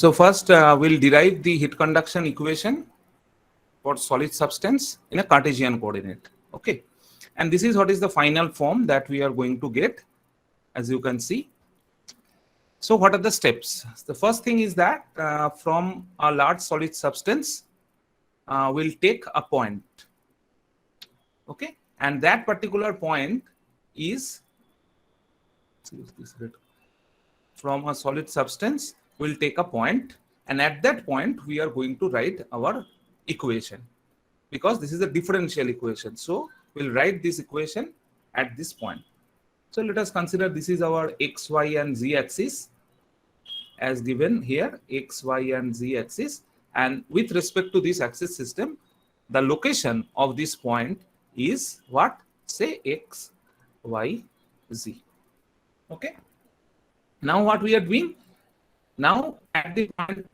So first we'll derive the heat conduction equation for solid substance in a Cartesian coordinate. Okay, and this is what is the final form that we are going to get, as you can see. So what are the steps? The first thing is that from a large solid substance, we'll take a point. Okay, and that particular point is from a solid substance, we'll take a point, and at that point we are going to write our equation, because this is a differential equation. So we'll write this equation at this point. So let us consider this is our x, y, and z axis as given here, x, y, and z axis. And with respect to this axis system, the location of this point is what? Say x, y, z. Okay. Now what we are doing? Now at the point,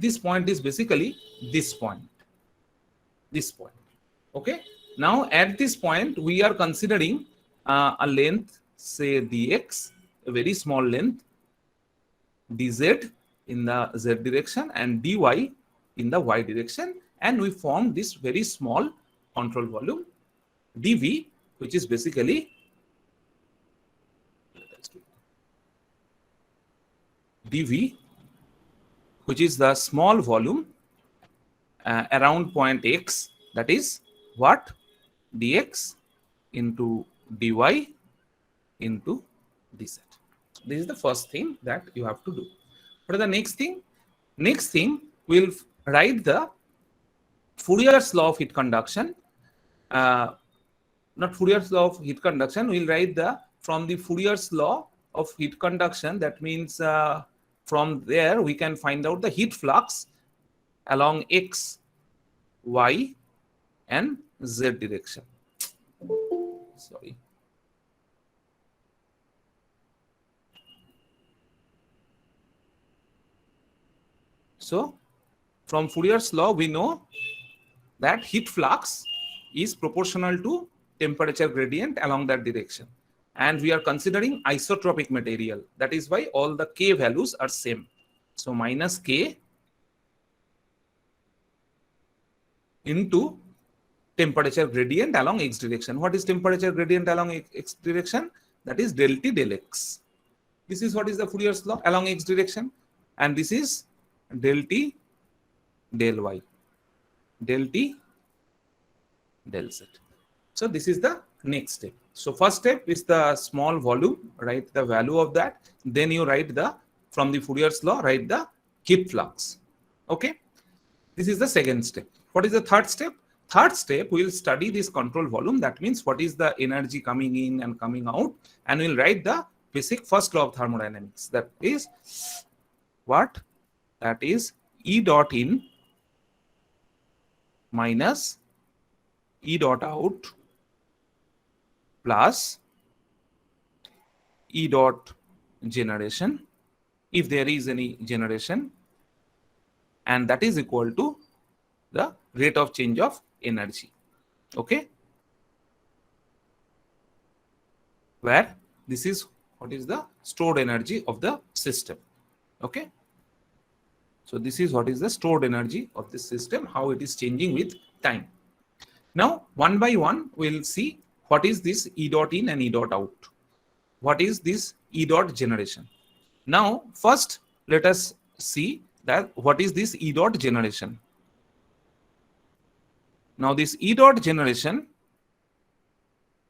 this point is basically this point. This point. Okay. Now at this point, we are considering a length, say dx, a very small length, dz in the z direction, and dy in the y direction, and we form this very small control volume dv, which is basically dv, which is the small volume around point x, that is what? Dx into dy into dz. This is the first thing that you have to do. What is the next thing? Next thing, we'll write the Fourier's law of heat conduction. Not Fourier's law of heat conduction, we'll write from the Fourier's law of heat conduction. That means from there we can find out the heat flux along x, y, and z direction. Sorry. So from Fourier's law, we know that heat flux is proportional to temperature gradient along that direction. And we are considering isotropic material. That is why all the k values are same. So minus k into temperature gradient along x direction. What is temperature gradient along x direction? That is del T del x. This is what is the Fourier's law along x direction. And this is del T del y, del T del z. So this is the next step. So first step is the small volume, write the value of that. Then you write from the Fourier's law, write the heat flux. Okay. This is the second step. What is the third step? Third step, we will study this control volume. That means what is the energy coming in and coming out. And we'll write the basic first law of thermodynamics. That is what? That is E dot in minus E dot out plus E dot generation, if there is any generation, and that is equal to the rate of change of energy. Okay, where this is what is the stored energy of the system. Okay, so this is what is the stored energy of the system, how it is changing with time. Now one by one we'll see what is this E dot in and E dot out. What is this E dot generation? Now first let us see that what is this E dot generation. Now this E dot generation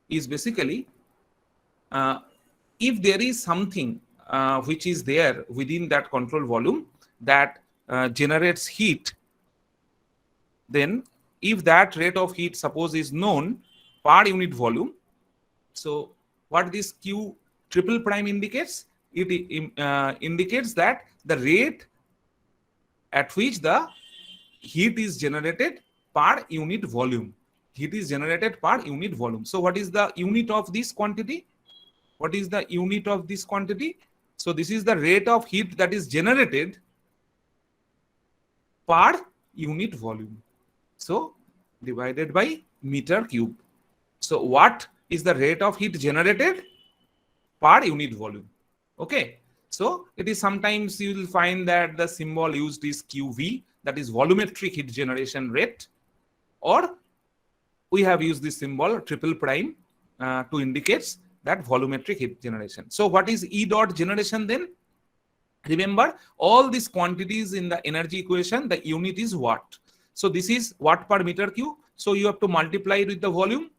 is basically if there is something which is there within that control volume that generates heat, then if that rate of heat suppose is known per unit volume, so what this Q triple prime indicates? It indicates that the rate at which the heat is generated per unit volume. Heat is generated per unit volume. So what is the unit of this quantity? What is the unit of this quantity? So this is the rate of heat that is generated per unit volume. So divided by meter cube. So what is the rate of heat generated per unit volume? Okay. So it is sometimes you will find that the symbol used is QV, that is volumetric heat generation rate, or we have used this symbol triple prime to indicate that volumetric heat generation. So what is E dot generation then? Remember, all these quantities in the energy equation, the unit is watt. So this is watt per meter cube. So you have to multiply it with the volume.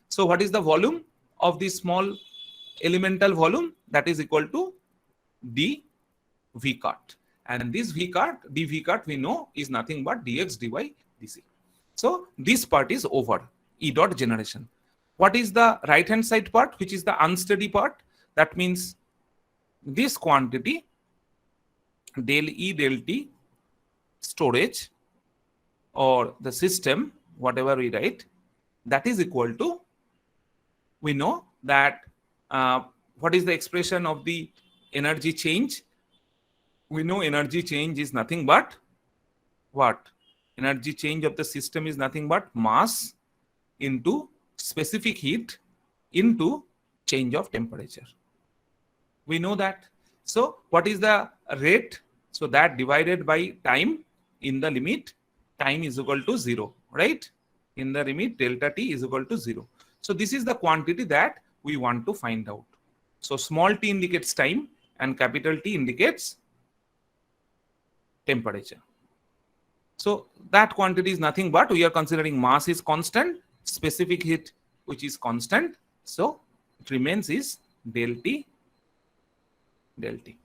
So what is the volume of this small elemental volume? That is equal to d V cut. And this V cut, dV cut, we know is nothing but dx dy dc. So this part is over, E dot generation. What is the right hand side part, which is the unsteady part? That means this quantity del E del T storage or the system, whatever we write, that is equal to, we know that what is the expression of the energy change? We know energy change is nothing but what? Energy change of the system is nothing but mass into specific heat into change of temperature. We know that. So what is the rate? So that divided by time in the limit, time is equal to 0, right? In the limit, delta T is equal to 0. So this is the quantity that we want to find out. So small t indicates time and capital T indicates temperature. So that quantity is nothing but, we are considering mass is constant, specific heat which is constant. So it remains is del T del T.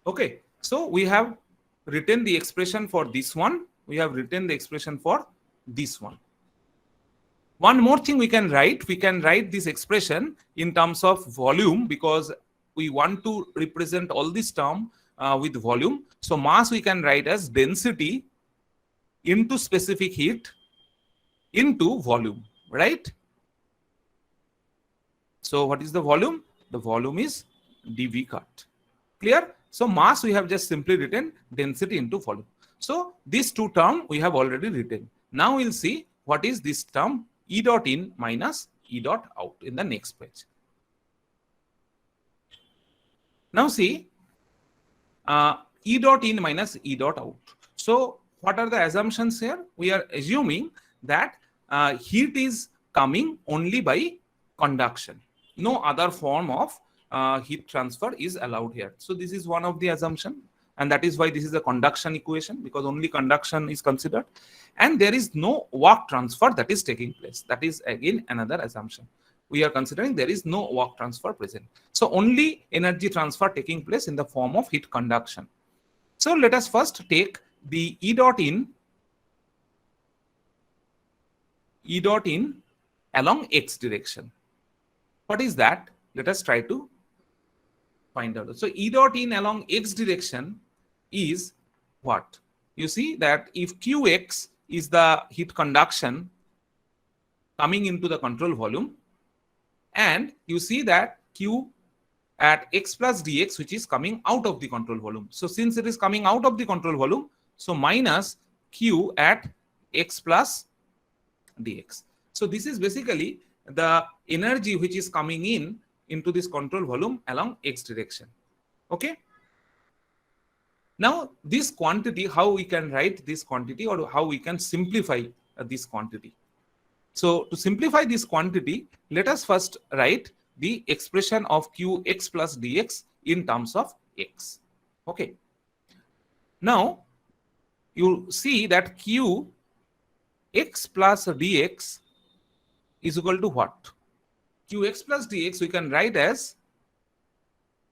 Okay. So we have written the expression for this one. We have written the expression for this one. One more thing we can write this expression in terms of volume, because we want to represent all this term with volume. So mass we can write as density into specific heat into volume, right? So what is the volume? The volume is dV cut. Clear? So mass we have just simply written density into volume. So these two terms we have already written. Now we'll see what is this term E dot in minus E dot out in the next page. Now see E dot in minus E dot out. So what are the assumptions here? We are assuming that heat is coming only by conduction. No other form of heat transfer is allowed here. So this is one of the assumption, and that is why this is a conduction equation, because only conduction is considered, and there is no work transfer that is taking place. That is again another assumption. We are considering there is no work transfer present. So only energy transfer taking place in the form of heat conduction. So let us first take the E dot in along x direction. What is that? Let us try to find out. So E dot in along x direction is what? You see that if Qx is the heat conduction coming into the control volume, and you see that Q at x plus dx, which is coming out of the control volume. So since it is coming out of the control volume, so minus Q at x plus dx. So this is basically the energy which is coming in into this control volume along x direction. Okay. Now this quantity, how we can write this quantity, or how we can simplify this quantity. So to simplify this quantity, let us first write the expression of Qx plus dx in terms of x. Okay. Now you see that Qx plus dx is equal to what? Qx plus dx we can write as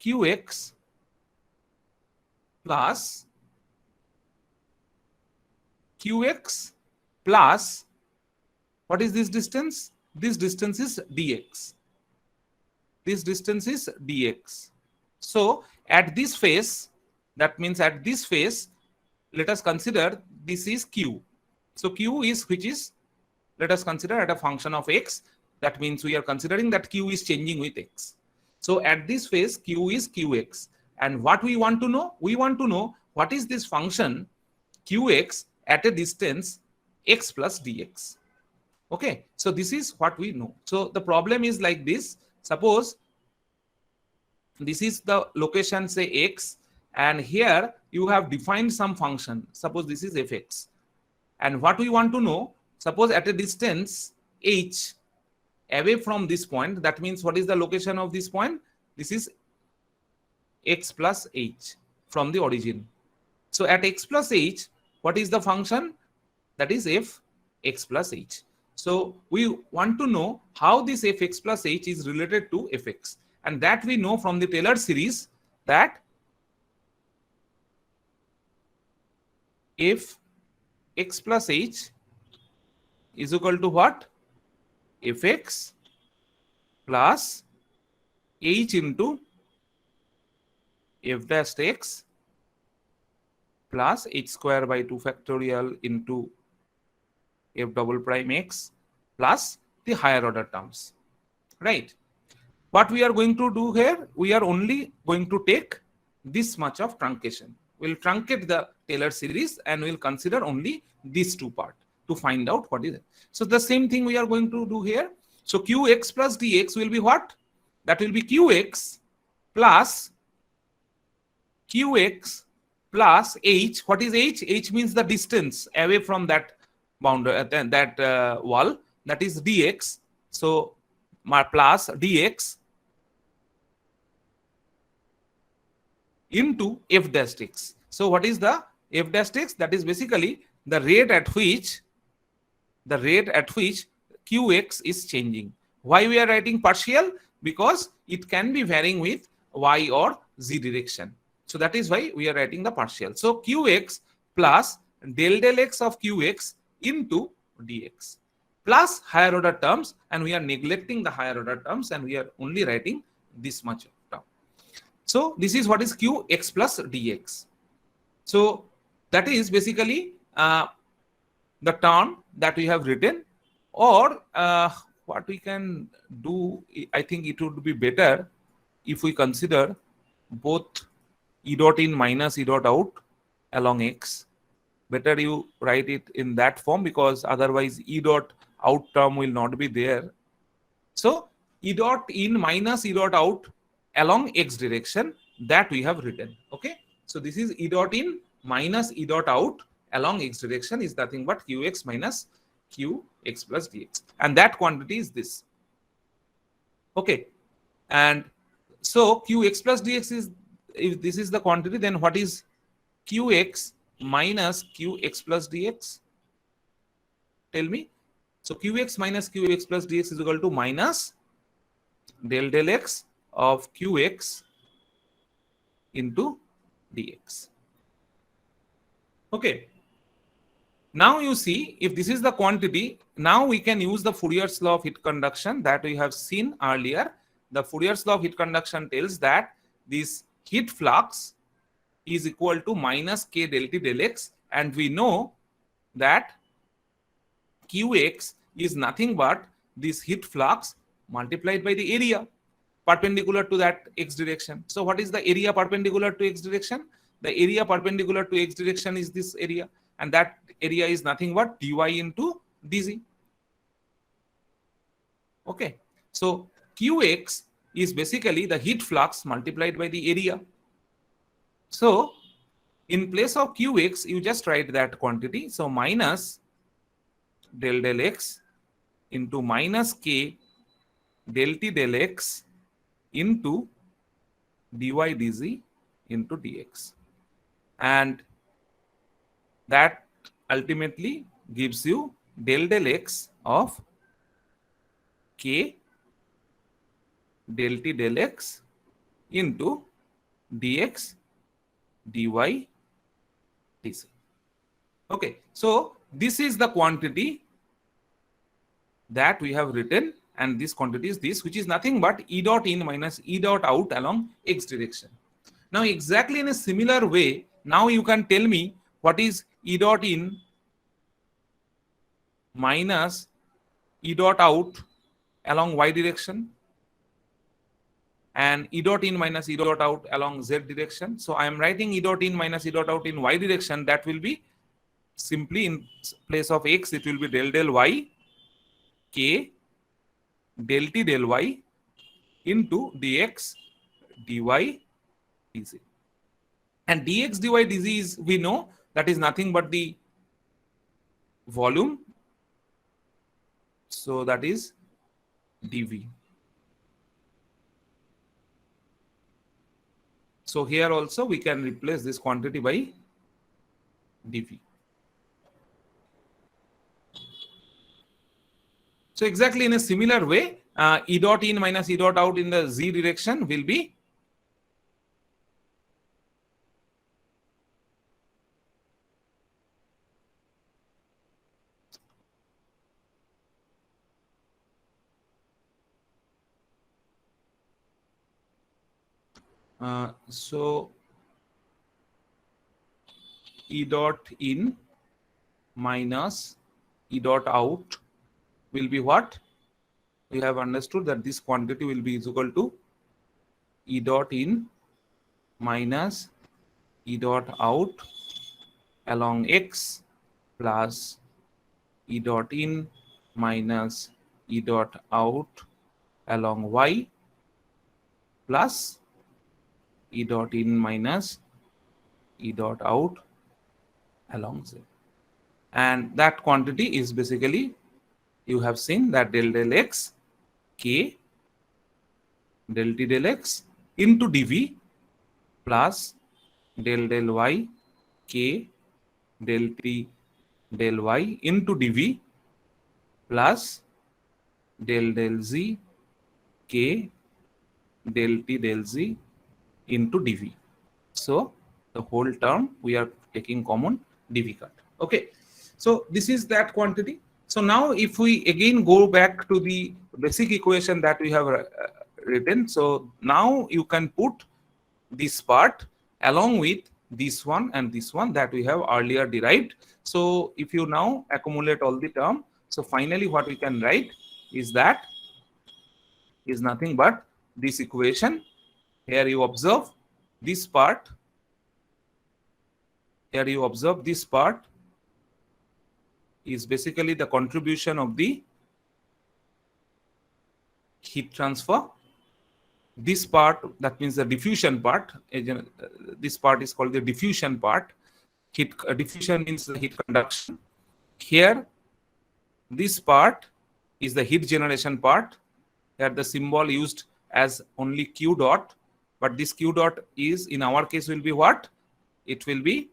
Qx plus what is this distance? This distance is dx. This distance is dx. So at this face, that means at this face, let us consider this is q. So q is, which is, let us consider at a function of x. That means we are considering that q is changing with x. So at this phase, q is qx. And what we want to know? We want to know what is this function qx at a distance x plus dx. Okay, so this is what we know. So the problem is like this. Suppose this is the location, say x, and here you have defined some function. Suppose this is fx, and what we want to know, suppose at a distance h away from this point, that means what is the location of this point? This is x plus h from the origin. So at x plus h, what is the function? That is f x plus h. So we want to know how this fx plus h is related to fx, and that we know from the Taylor series, that if x plus h is equal to what? Fx plus h into f dash x plus h square by 2 factorial into f double prime x plus the higher order terms, right? What we are going to do here, we are only going to take this much of truncation. We'll truncate the Taylor series and we'll consider only these two parts to find out what is it. So the same thing we are going to do here. So qx plus dx will be what? That will be qx plus h. What is h? H means the distance away from that boundary, wall, that is dx. So plus dx into f dash x. So what is the f dash x? That is basically the rate at which qx is changing. Why we are writing partial? Because it can be varying with y or z direction. So that is why we are writing the partial. So qx plus del x of qx into dx plus higher order terms, and we are neglecting the higher order terms and we are only writing this much term. So this is what is qx plus dx. So that is basically the term that we have written, or what we can do, I think it would be better if we consider both e dot in minus e dot out along x. Better you write it in that form, because otherwise e dot out term will not be there. So e dot in minus e dot out along x direction, that we have written. Okay, so this is e dot in minus e dot out along x direction is nothing but qx minus qx plus dx, and that quantity is this. Okay, and so qx plus dx is, if this is the quantity, then what is qx minus qx plus dx? Tell me. So qx minus qx plus dx is equal to minus del x of qx into dx. Okay. Now you see, if this is the quantity, now we can use the Fourier's law of heat conduction that we have seen earlier. The Fourier's law of heat conduction tells that this heat flux is equal to minus k del T del x, and we know that qx is nothing but this heat flux multiplied by the area perpendicular to that x direction. So what is the area perpendicular to x direction? The area perpendicular to x direction is this area, and that area is nothing but dy into dz. Okay, so qx is basically the heat flux multiplied by the area. So in place of qx, you just write that quantity. So minus del x into minus k del T del x into dy dz into dx, and that ultimately gives you del x of k del T del x into dx dy dz. Okay, so this is the quantity that we have written, and this quantity is this, which is nothing but e dot in minus e dot out along x direction. Now exactly in a similar way, now you can tell me what is e dot in minus e dot out along y direction, and e dot in minus e dot out along z direction. So I am writing e dot in minus e dot out in y direction. That will be simply, in place of x, it will be del y k del T del y into dx dy dz. And dx dy dz is, we know, that is nothing but the volume. So that is dv. So here also we can replace this quantity by dv. So exactly in a similar way, E dot in minus E dot out in the z direction will be so E dot in minus E dot out will be what? We have understood that this quantity will be equal to E dot in minus E dot out along x plus E dot in minus E dot out along y plus E dot in minus E dot out along z. And that quantity is basically, you have seen that del x k del t del x into dv plus del y k del t del y into dv plus del z k del t del z into dv. So the whole term we are taking common, dv cut. Okay, so this is that quantity. So now if we again go back to the basic equation that we have written, so now you can put this part along with this one and this one that we have earlier derived. So if you now accumulate all the term, so finally what we can write is that is nothing but this equation. Here you observe this part. Here you observe this part is basically the contribution of the heat transfer. This part, that means the diffusion part, this part is called the diffusion part. Heat diffusion means the heat conduction. Here this part is the heat generation part. Here the symbol used as only q dot, but this q dot is, in our case, will be what? It will be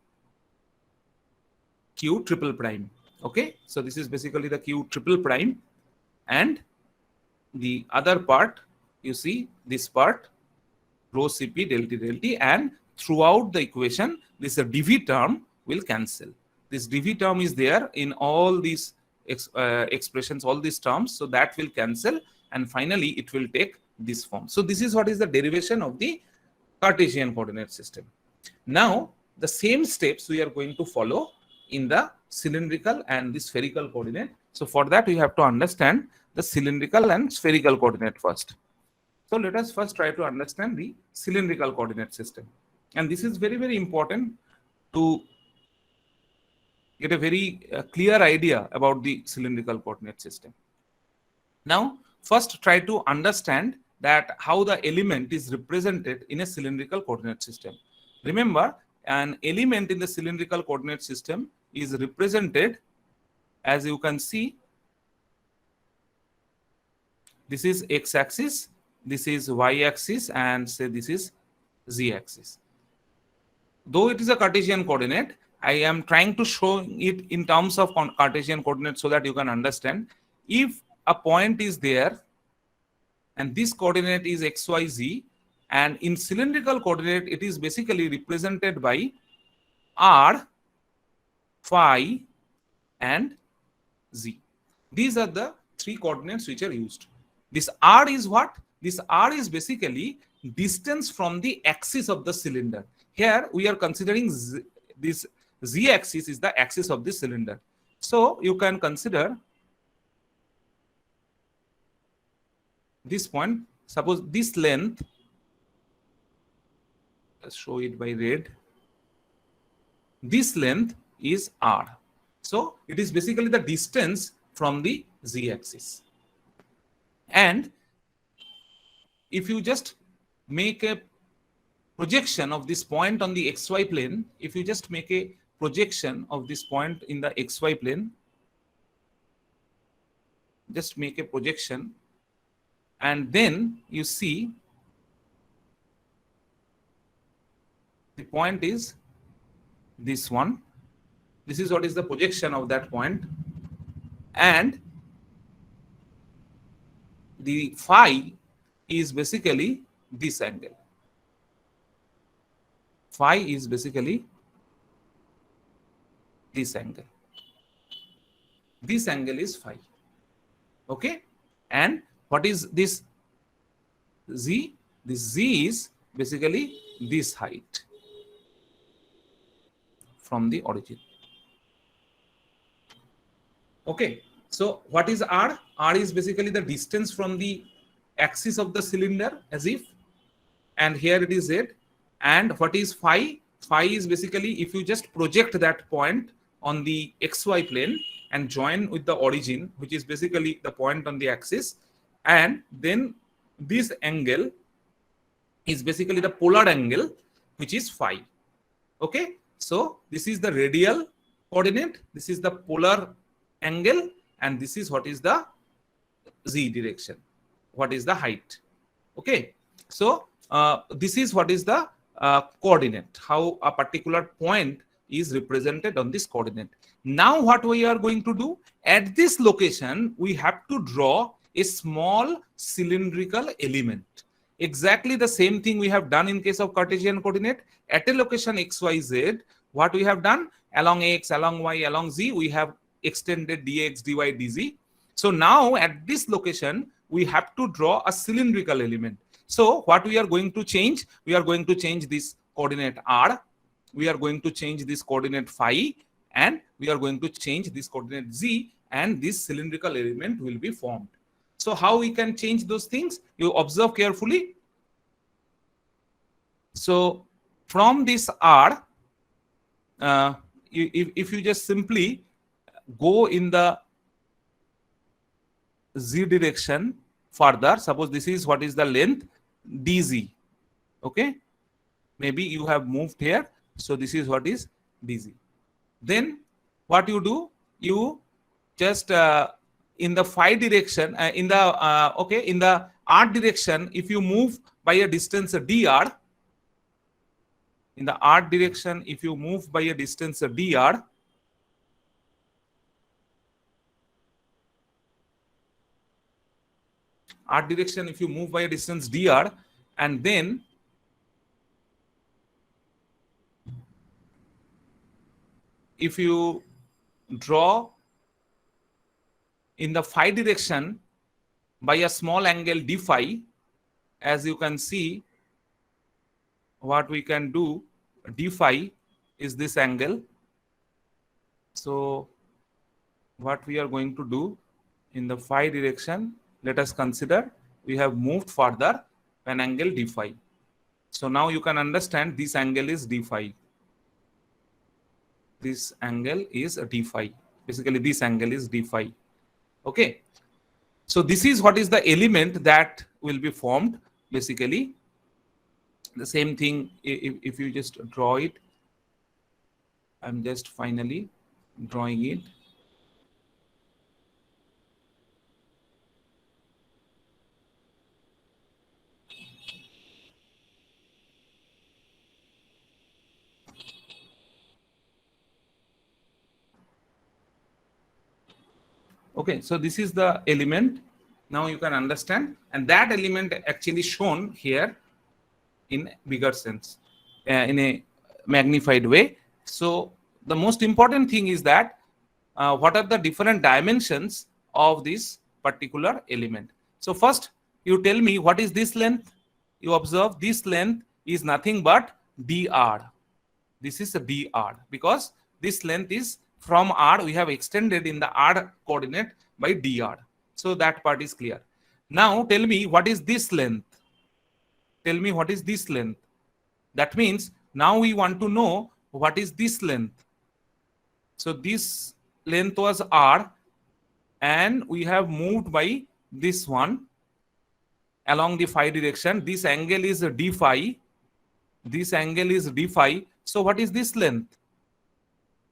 q triple prime. Okay, so this is basically the q triple prime, and the other part, you see this part, rho cp del t, and throughout the equation this dv term will cancel. This dv term is there in all these expressions, all these terms, so that will cancel, and finally it will take this form. So this is what is the derivation of the Cartesian coordinate system. Now the same steps we are going to follow in the cylindrical and the spherical coordinate. So for that we have to understand the cylindrical and spherical coordinate first. So let us first try to understand the cylindrical coordinate system. And this is very, very important to get a very clear idea about the cylindrical coordinate system. Now, first try to understand that how the element is represented in a cylindrical coordinate system. Remember, an element in the cylindrical coordinate system is represented, as you can see, this is x-axis, this is y-axis, and say this is z-axis. Though it is a Cartesian coordinate, I am trying to show it in terms of Cartesian coordinate so that you can understand. If a point is there and this coordinate is xyz, and in cylindrical coordinate it is basically represented by r, phi, and z. These are the three coordinates which are used. This r is what? This r is basically distance from the axis of the cylinder. Here we are considering this z-axis is the axis of the cylinder. So you can consider this point. Suppose this length, let's show it by red. This length is r. So it is basically the distance from the z-axis. And if you just make a projection of this point on the xy plane, if you just make a projection of this point in the xy plane, just make a projection, and then you see the point is this one. This is what is the projection of that point, and the phi is basically this angle. Phi is basically this angle. This angle is phi. Okay, and what is this z? This z is basically this height from the origin. Okay, so what is r? R is basically the distance from the axis of the cylinder, as if, and here it is z. And what is phi? Phi is basically if you just project that point on the xy plane and join with the origin, which is basically the point on the axis, and then this angle is basically the polar angle, which is phi. Okay, so this is the radial coordinate, this is the polar angle, and this is what is the z direction, what is the height. Okay, so this is what is the coordinate, how a particular point is represented on this coordinate. Now what we are going to do, at this location we have to draw a small cylindrical element. Exactly the same thing we have done in case of Cartesian coordinate. At a location xyz, what we have done, along x, along y, along z, we have extended dx, dy, dz. So now at this location we have to draw a cylindrical element. So what we are going to change, we are going to change this coordinate r, we are going to change this coordinate phi, and we are going to change this coordinate z, and this cylindrical element will be formed. So how we can change those things? You observe carefully. So from this r, if you just simply go in the z direction further, suppose this is what is the length dz. Okay, maybe you have moved here, so this is what is dz. Then what you do, you just in the phi direction, in the r direction, if you move by a distance dr, in the r direction, if you move by a distance dr, r direction, if you move by a distance dr, and then if you draw in the phi direction by a small angle d phi, as you can see, what we can do, d phi is this angle. So what we are going to do in the phi direction, let us consider we have moved further an angle d phi. So now you can understand this angle is d phi. This angle is d phi. Basically this angle is d phi. Okay, so this is what is the element that will be formed. Basically the same thing, if you just draw it, I'm just finally drawing it. Okay, so this is the element. Now you can understand, and that element actually shown here in bigger sense, in a magnified way. So the most important thing is that what are the different dimensions of this particular element. So first you tell me what is this length. You observe this length is nothing but dr. This is a dr because this length is from r, we have extended in the r coordinate by dr. So that part is clear. Now tell me what is this length. Tell me what is this length. That means now we want to know what is this length. So this length was r, and we have moved by this one along the phi direction. This angle is d phi. this angle is d phi. So what is this length?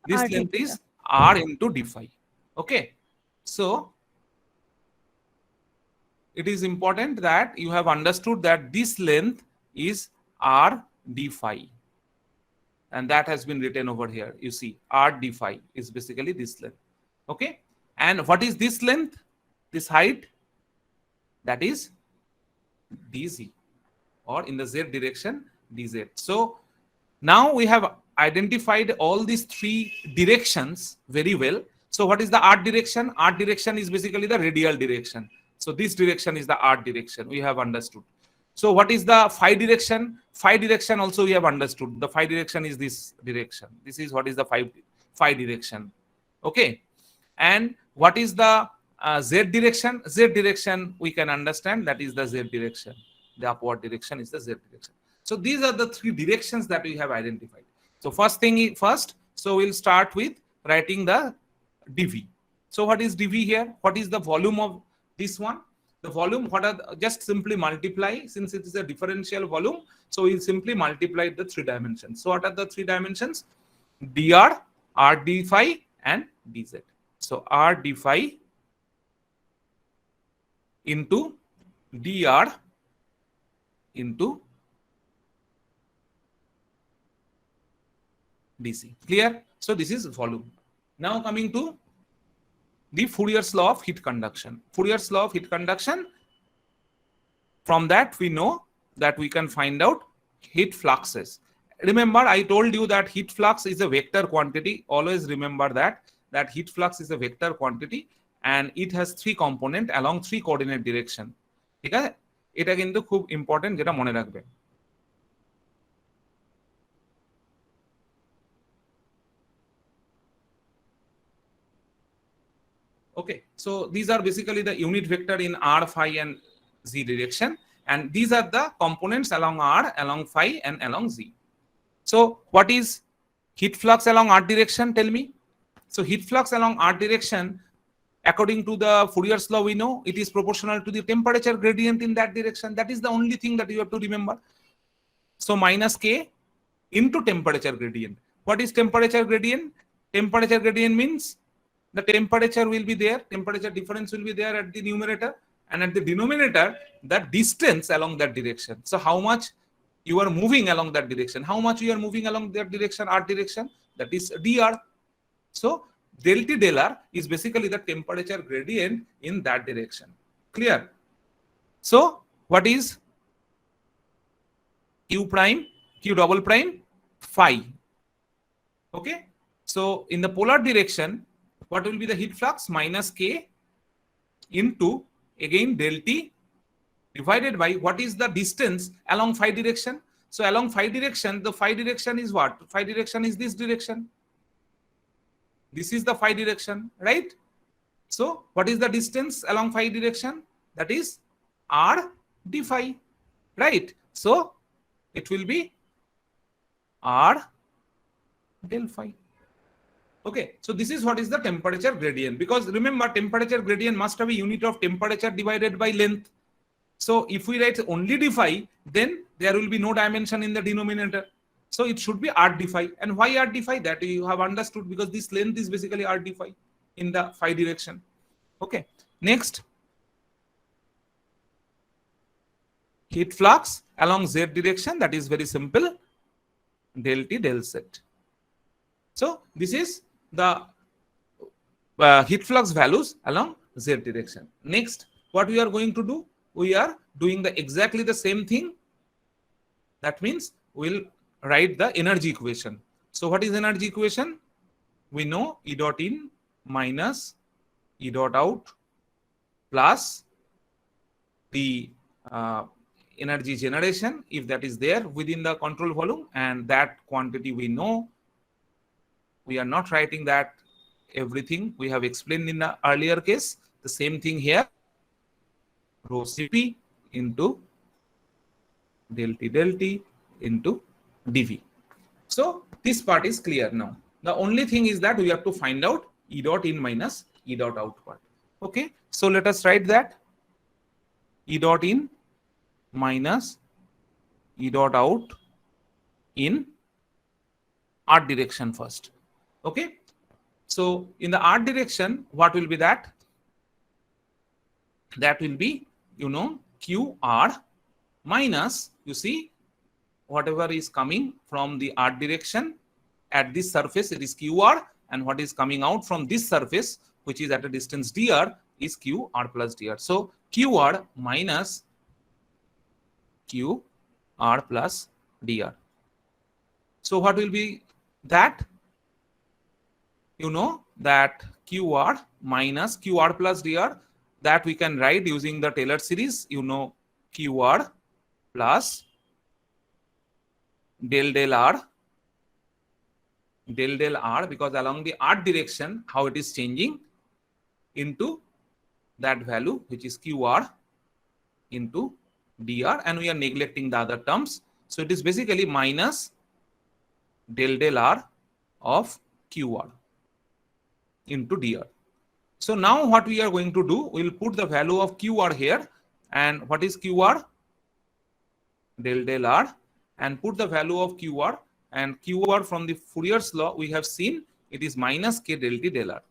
This R d length theta. is r into d phi. Okay. So it is important that you have understood that this length is r d phi. And that has been written over here. You see, r d phi is basically this length. Okay. And what is this length? This height? That is dz, or in the z direction dz. So now we have identified all these three directions very well. So what is the art direction? Art direction is basically the radial direction. So this direction is the art direction. We have understood. So what is the phi direction? Phi direction also we have understood. The phi direction is this direction. This is what is the phi direction. Okay. And what is the z direction? Z direction we can understand, that is the z direction. The upward direction is the z direction. So these are the three directions that we have identified. So so we'll start with writing the dv. So what is dv here? What is the volume of this one? The volume, just simply multiply, since it is a differential volume. So we'll simply multiply the three dimensions. So what are the three dimensions? dr, r d phi, and dz. So r d phi into dr into dc. Clear? So this is volume. Now coming to the Fourier's law of heat conduction. Fourier's law of heat conduction, from that we know that we can find out heat fluxes. Remember, I told you that heat flux is a vector quantity. Always remember that heat flux is a vector quantity and it has three component along three coordinate direction. ঠিক আছে? এটা কিন্তু খুব important, যেটা মনে রাখবে। Okay, so these are basically the unit vector in r, phi, and z direction, and these are the components along r, along phi, and along z. So what is heat flux along r direction? Tell me. So heat flux along r direction, according to the Fourier's law, we know it is proportional to the temperature gradient in that direction. That is the only thing that you have to remember. So minus k into temperature gradient. What is temperature gradient? Temperature gradient means the temperature will be there, temperature difference will be there at the numerator, and at the denominator, the distance along that direction. So how much you are moving along that direction, how much you are moving along that direction, r direction, that is dr. So del T del R is basically the temperature gradient in that direction. Clear? So what is Q prime, Q double prime? Phi. Okay. So in the polar direction, what will be the heat flux? Minus K into, again, del T divided by what is the distance along phi direction. So along phi direction, the phi direction is what? Phi direction is this direction. This is the phi direction, right? So what is the distance along phi direction? That is r d phi, right? So it will be r del phi. Okay, so this is what is the temperature gradient, because remember, temperature gradient must have a unit of temperature divided by length. So if we write only d phi, then there will be no dimension in the denominator. So it should be r d phi. And why r d phi? That you have understood, because this length is basically r d phi in the phi direction. Okay, next, heat flux along z direction, that is very simple, del T del Z. So this is the heat flux values along z direction. Next, what we are going to do? We are doing exactly the same thing. That means we'll write the energy equation. So what is energy equation? We know E dot in minus E dot out plus the energy generation, if that is there within the control volume, and that quantity we know. We are not writing that everything we have explained in the earlier case. The same thing here, rho Cp into del T into dV. So this part is clear now. The only thing is that we have to find out E dot in minus E dot out part. Okay, so let us write that E dot in minus E dot out in art direction first. Okay, so in the art direction, what will be that? That will be, QR minus, you see, whatever is coming from the art direction at this surface, it is QR, and what is coming out from this surface, which is at a distance dr, is QR plus dr. So QR minus QR plus dr. So what will be that? That QR minus QR plus dr, that we can write using the Taylor series, QR plus del r, del r, because along the art direction, how it is changing, into that value, which is QR into dr, and we are neglecting the other terms. So it is basically minus del r of QR into dr. So now what we are going to do, we will put the value of QR here. And what is QR? Del r, and put the value of QR, and QR from the Fourier's law we have seen it is minus k del t del r.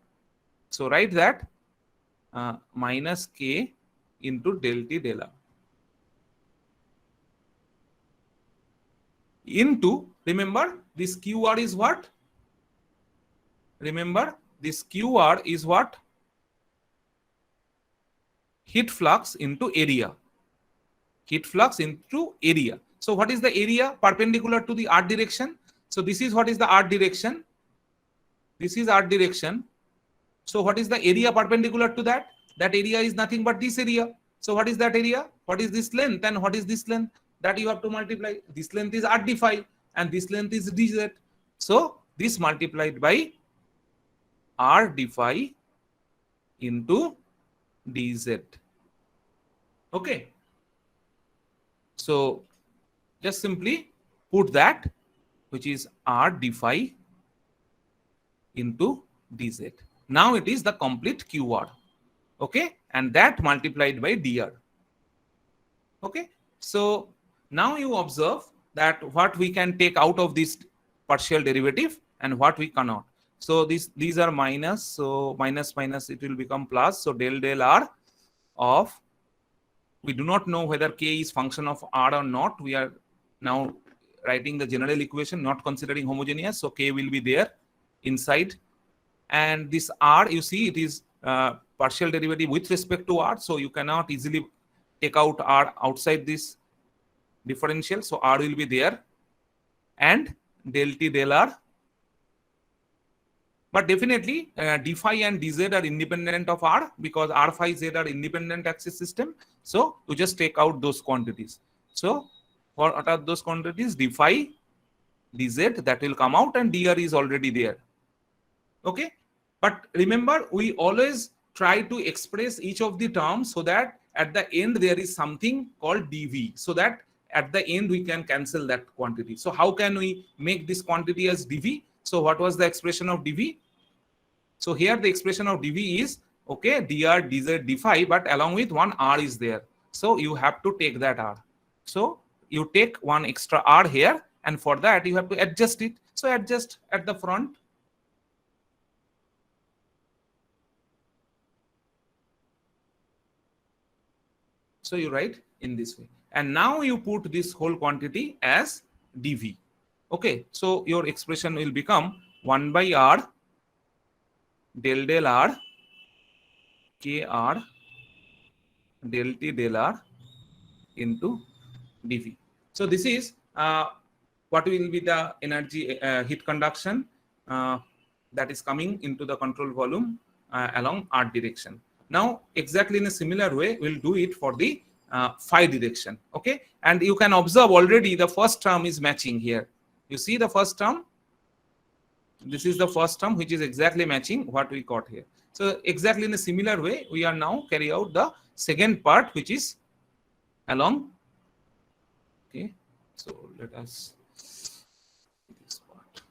So write that minus k into del t del r into, remember this QR is what? Remember this QR is what? Heat flux into area. Heat flux into area. So what is the area perpendicular to the art direction? So this is what is the art direction. This is art direction. So what is the area perpendicular to that? That area is nothing but this area. So what is that area? What is this length and what is this length? That you have to multiply. This length is r d phi and this length is dz. So this multiplied by r d phi into dz. Okay. So just simply put that, which is r d phi into dz. Now it is the complete QR. Okay, and that multiplied by dr. Okay, so now you observe that what we can take out of this partial derivative and what we cannot. So these are minus, so minus minus it will become plus. So del r of, we do not know whether k is function of r or not. We are now writing the general equation, not considering homogeneous. So k will be there inside, and this r, you see, it is partial derivative with respect to r. So you cannot easily take out r outside this differential. So r will be there, and del t del r. But definitely d phi and dz are independent of r, because r phi z are independent axis system. So you just take out those quantities. So what are those quantities? D phi, dz, that will come out, and dr is already there. Okay, but remember, we always try to express each of the terms so that at the end there is something called dv, so that at the end we can cancel that quantity. So how can we make this quantity as dv? So what was the expression of dv? So here the expression of dv is, okay, dr, dz, d phi, but along with one r is there. So you have to take that r. So you take one extra r here, and for that you have to adjust it. So adjust at the front. So you write in this way, and now you put this whole quantity as dv. Okay, so your expression will become 1 by r del r kr del t del r into dv. So this is what will be the energy heat conduction that is coming into the control volume along r direction. Now exactly in a similar way we'll do it for the phi direction. Okay, and you can observe already the first term is matching here. You see the first term, this is the first term which is exactly matching what we got here. So exactly in a similar way we are now carry out the second part, which is along. Okay, so let us see this part.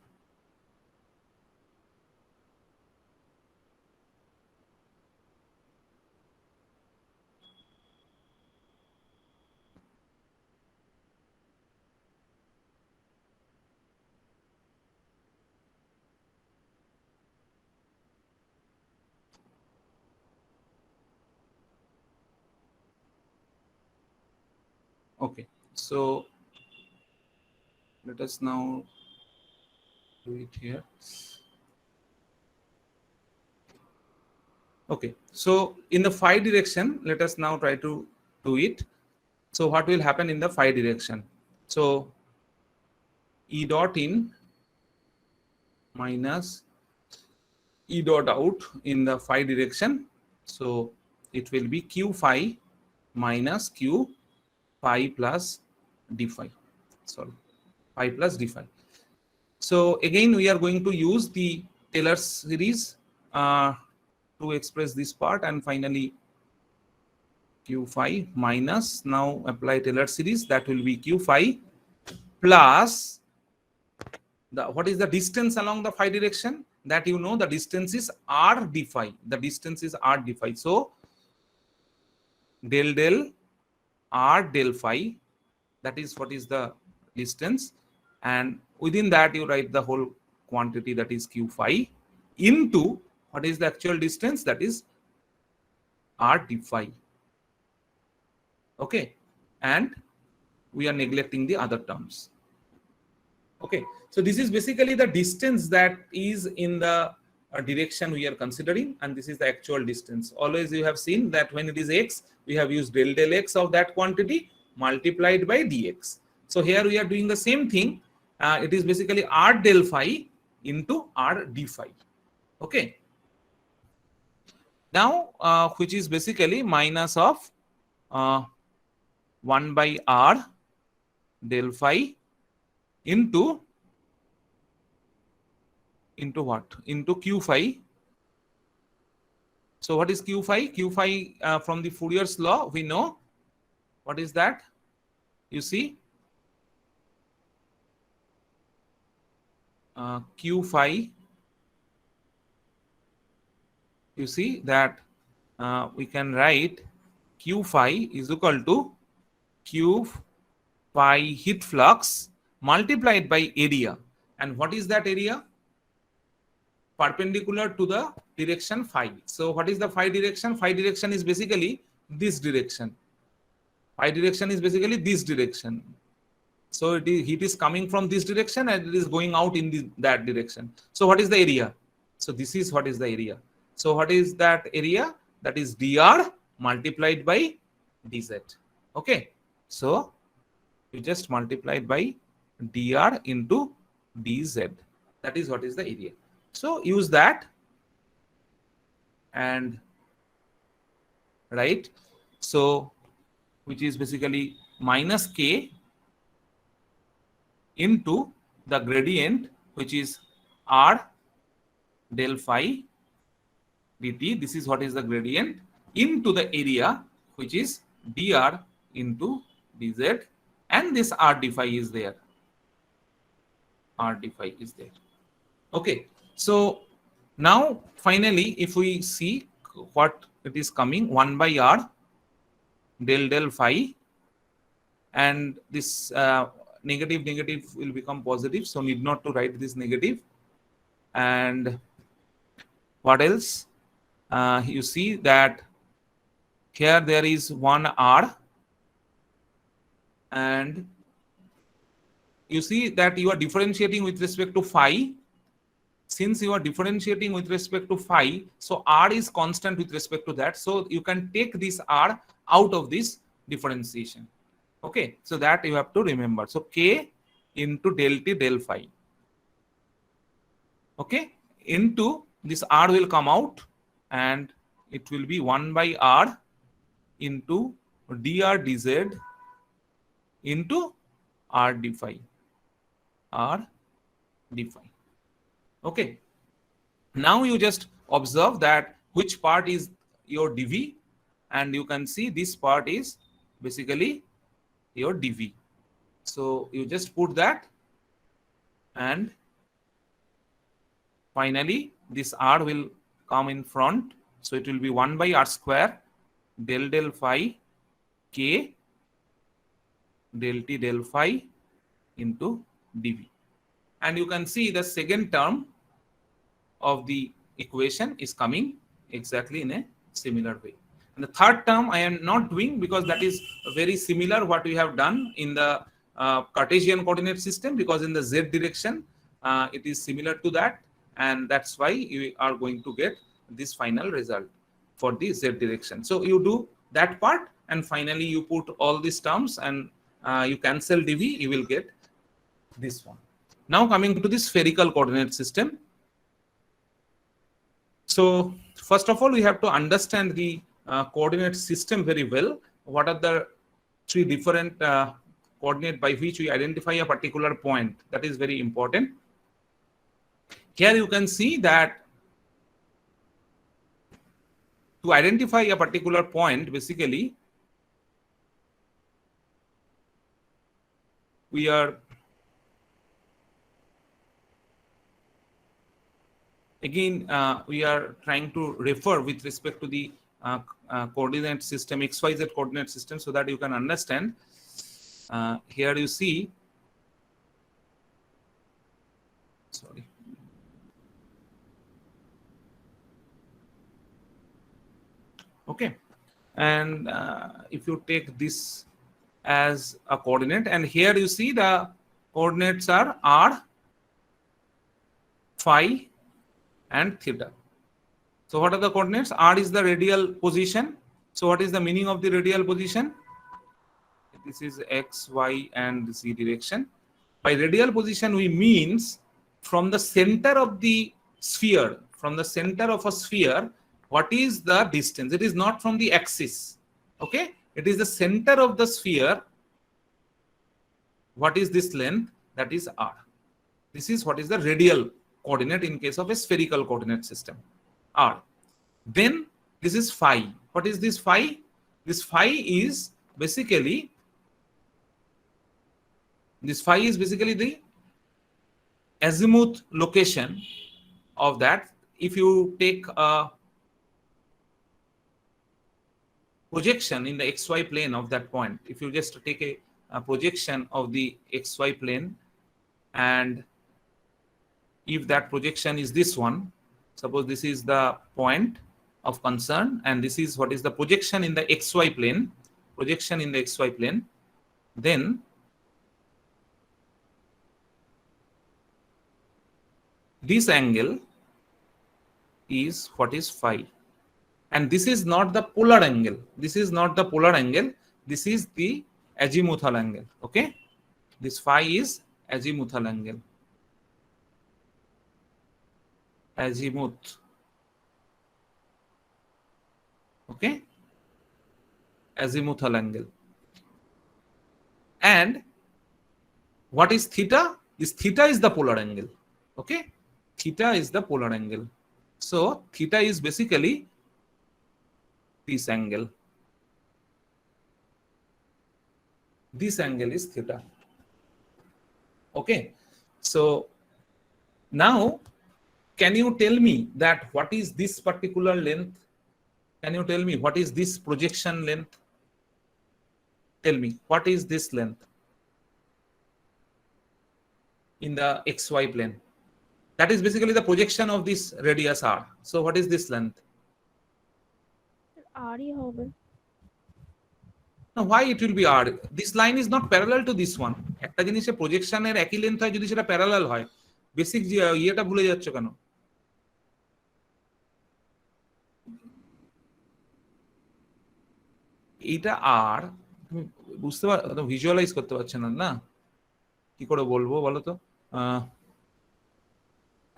Okay, so let us now do it here. Okay, so in the phi direction, let us now try to do it. So what will happen in the phi direction? So E dot in minus E dot out in the phi direction. So it will be Q phi minus Q phi plus D phi. Sorry, phi plus D phi. So again, we are going to use the Taylor series to express this part, and finally Q phi minus, now apply Taylor series, that will be Q phi plus the, what is the distance along the phi direction? That you know, the distance is R d phi. The distance is R d phi. So del del R del phi, that is what is the distance, and within that you write the whole quantity, that is Q phi, into what is the actual distance, that is R d phi. Okay, and we are neglecting the other terms. Okay, so this is basically the distance that is in the direction we are considering, and this is the actual distance. Always you have seen that when it is x, we have used del x of that quantity multiplied by dx. So here we are doing the same thing. It is basically R del phi into R d phi. Okay, now which is basically minus of 1 by R del phi into what? Into Q phi. So what is Q phi? Q phi from the Fourier's law, we know. What is that? You see, Q phi, you see that we can write Q phi is equal to Q phi heat flux multiplied by area. And what is that area? Perpendicular to the direction phi. So what is the phi direction? Phi direction is basically this direction. Phi direction is basically this direction. So it is, heat is coming from this direction and it is going out in that direction. So what is the area? So this is what is the area. So what is that area? That is dr multiplied by dz. Okay. So you just multiplied by dr into dz. That is what is the area. So use that and right. So which is basically minus k into the gradient, which is R del phi dt. This is what is the gradient, into the area, which is dr into dz, and this R d phi is there. R d phi is there. Okay. So now finally, if we see what it is coming, 1 by R del phi, and this negative will become positive, so need not to write this negative. And what else? You see that here there is 1 R, and you see that you are differentiating with respect to phi. Since you are differentiating with respect to phi, so R is constant with respect to that. So you can take this R out of this differentiation. Okay, so that you have to remember. So K into del T del phi. Okay, into this R will come out and it will be 1 by R into dr dz into R d phi. R d phi. Okay. Now you just observe that which part is your dv, and you can see this part is basically your dv. So you just put that, and finally this R will come in front. So it will be 1 by R square del phi k del T del phi into dv. And you can see the second term of the equation is coming exactly in a similar way. And the third term I am not doing because that is very similar what we have done in the Cartesian coordinate system, because in the z direction it is similar to that, and that's why you are going to get this final result for the z direction. So you do that part, and finally you put all these terms and you cancel dv, you will get this one. Now coming to the spherical coordinate system. So first of all, we have to understand the coordinate system very well. What are the three different coordinate by which we identify a particular point? That is very important. Here you can see that to identify a particular point, basically we are again we are trying to refer with respect to the coordinate system, xyz coordinate system, so that you can understand. Here you see, sorry, okay, and if you take this as a coordinate, and here you see the coordinates are r, phi and theta. So what are the coordinates? R is the radial position. So what is the meaning of the radial position? This is x, y and z direction. By radial position we means from the center of the sphere, from the center of a sphere, what is the distance? It is not from the axis. Okay, it is the center of the sphere. What is this length? That is r. This is what is the radial coordinate in case of a spherical coordinate system, r. Then this is phi. What is this phi? This phi is basically the azimuth location of that. If you take a projection in the xy plane of that point, if you just take a projection of the xy plane, and if that projection is this one, suppose this is the point of concern, and this is what is the projection in the xy plane, then this angle is what is phi. And this is not the polar angle. This is not the polar angle. This is the azimuthal angle. Okay, this phi is azimuthal angle. Azimuth. Okay, azimuthal angle. And what is theta? This theta is the polar angle. Okay, theta is the polar angle. So theta is basically this angle. This angle is theta. Okay, so now can you tell me that what is this particular length? Can you tell me what is this projection length? Tell me, what is this length in the xy plane? That is basically the projection of this radius r. So what is this length? R hobe. Now why it will be r? This line is not parallel to this one. একটা জিনিসে প্রজেকশনের একই length হয় যদি সেটা parallel হয়, basic যে ইয়েটা ভুলে যাচ্ছ কেন? এইটা আর তুমি বুঝতে পার, ভিজুয়ালাইজ করতে পারছো না, না কি করে বলবো বলো তো?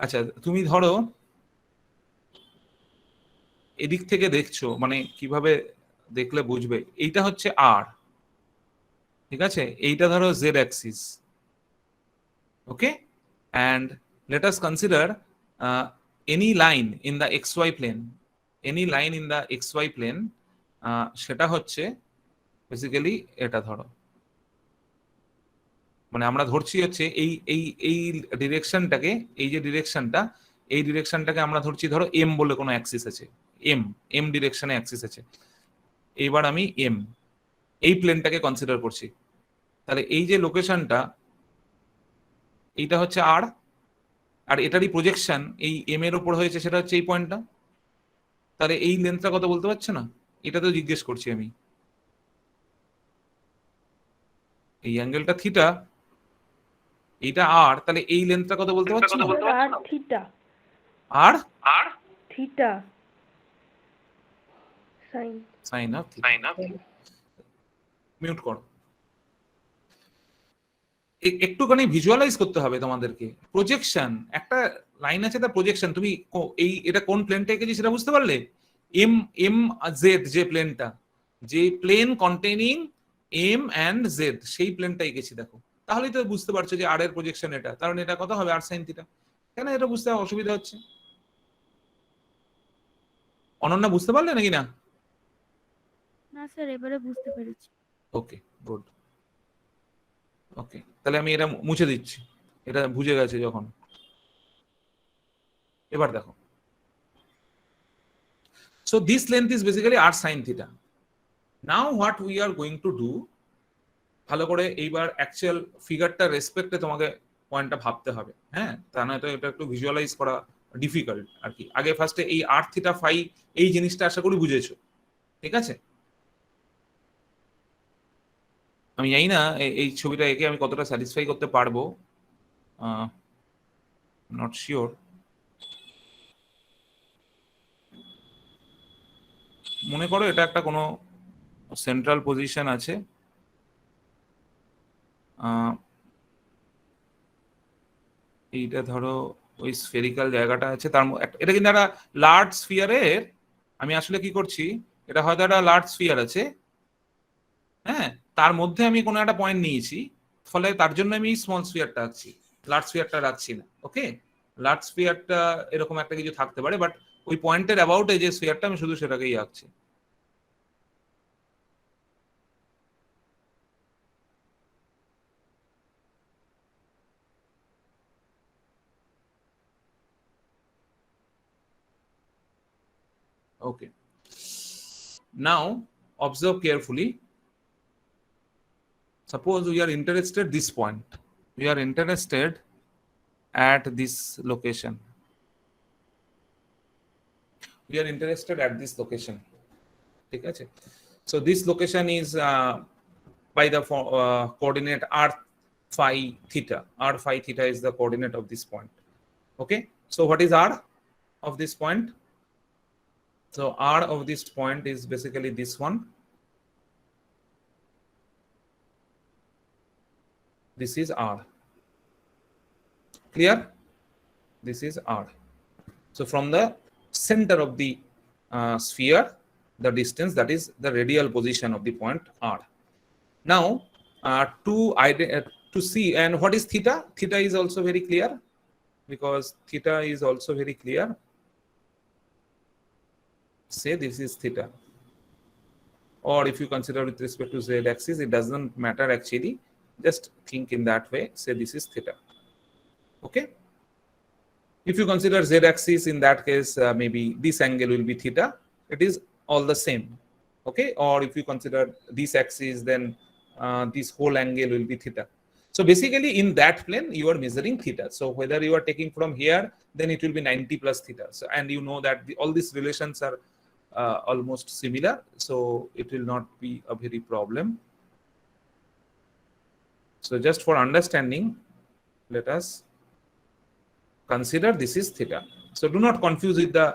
আচ্ছা তুমি ধরো এদিক থেকে দেখছো, মানে কিভাবে দেখলে বুঝবে? এইটা হচ্ছে আর, ঠিক আছে, এইটা ধরো Z Axis. Okay, and let us consider any line in the xy plane, সেটা হচ্ছে বেসিক্যালি এটা ধরো, মানে আমরা ধরছি হচ্ছে এই এই এই ডিরেকশনটাকে, এই যে ডিরেকশনটা, এই ডিরেকশনটাকে আমরা ধরছি ধরো এম বলে কোনো অ্যাক্সিস আছে, এম ডিরেকশনে অ্যাক্সিস আছে। এইবার আমি এম এই প্লেনটাকে কনসিডার করছি, তাহলে এই যে লোকেশনটা এইটা হচ্ছে আর, আর এটারই প্রজেকশন এই এম এর উপর হয়েছে, সেটা হচ্ছে এই পয়েন্টটা। তাহলে এই লেন্থটা কত বলতে পারছো না? এটা তো জিজ্ঞেস করছি আমি। এই অ্যাঙ্গেলটা থিটা, এইটা আর, তাহলে এই লেন্থটা কত বলতে পারছো? আর থিটা, আর theta sine sine of theta. Mute করো। একটুখানি ভিজুয়ালাইজ করতে হবে তোমাদেরকে। প্রজেকশন, একটা লাইন আছে, তার প্রজেকশন, তুমি এই এটা কোন প্লেনটা এঁকেছি সেটা বুঝতে পারলে? এম এম জেড, যে প্লেনটা, যে plane containing M and Z, সেই প্লেনটা এঁকেছি দেখো। তাহলেই তো বুঝতে পারছো যে আর এর প্রজেকশন এটা, কারণ এটা কত হবে? আর সাইন থিটা। কেন এটা বুঝতে অসুবিধা হচ্ছে? অনন্যা বুঝতে পারলে নাকি না? না স্যার, এবারে বুঝতে পেরেছি। ওকে, গুড। ওকে, তাহলে আমি এটা মুছে দিচ্ছি, এটা বুঝে গেছে যখন। এবার দেখো, so this length is basically r sin theta. Now what we are going to do, ভালো করে এইবার অ্যাকচুয়াল ফিগারটা রেসপেক্টে তোমাকে পয়েন্টটা ভাবতে হবে, হ্যাঁ, তা নয়তো এটা একটু ভিজুয়ালাইজ করা ডিফিকাল্ট আর কি। আগে ফার্স্টে এই r থিটা ফাই এই জিনিসটা আশা করি বুঝেছো, ঠিক আছে? আমি জানি না এই ছবিটা এঁকে আমি কতটা স্যাটিসফাই করতে পারবো, নট শিওর। মনে করো এটা একটা কোনো সেন্ট্রাল পজিশন আছে, এইটা ধরো ওই স্ফেরিক্যাল জায়গাটা আছে, তার এটা কিন্তু একটা লার্জ স্ফিয়ারের, আমি আসলে কি করছি, এটা হয়তো একটা লার্জ স্ফিয়ার আছে, হ্যাঁ, তার মধ্যে আমি কোনো একটা পয়েন্ট নিয়েছি, ফলে তার জন্য আমি স্মল স্ফিয়ারটা আঁকছি, লার্জ স্ফিয়ারটা রাখছি না। ওকে, লার্জ স্ফিয়ারটা এরকম একটা কিছু থাকতে পারে, বাট ওই পয়েন্টের অ্যাবাউটে যে স্ফিয়ারটা, আমি শুধু সেটাকেই আঁকছি। Okay, now observe carefully. Suppose we are interested this point, we are interested at this location, we are interested at this location, ঠিক আছে? So this location is by the coordinate r phi theta. R phi theta is the coordinate of this point. Okay, so what is r of this point? So r of this point is basically this one. This is r. Clear? This is r. So from the center of the sphere, the distance, that is the radial position of the point r. Now to see, and what is theta? Theta is also very clear, because theta is also very clear. Say this is theta, or if you consider with respect to z axis, it doesn't matter actually, just think in that way, say this is theta. Okay, if you consider z axis, in that case maybe this angle will be theta, it is all the same. Okay, or if you consider this axis, then this whole angle will be theta. So basically in that plane you are measuring theta, so whether you are taking from here, then it will be 90 plus theta. So, and you know that all these relations are almost similar, so it will not be a very problem. So just for understanding, let us consider this is theta. So do not confuse with the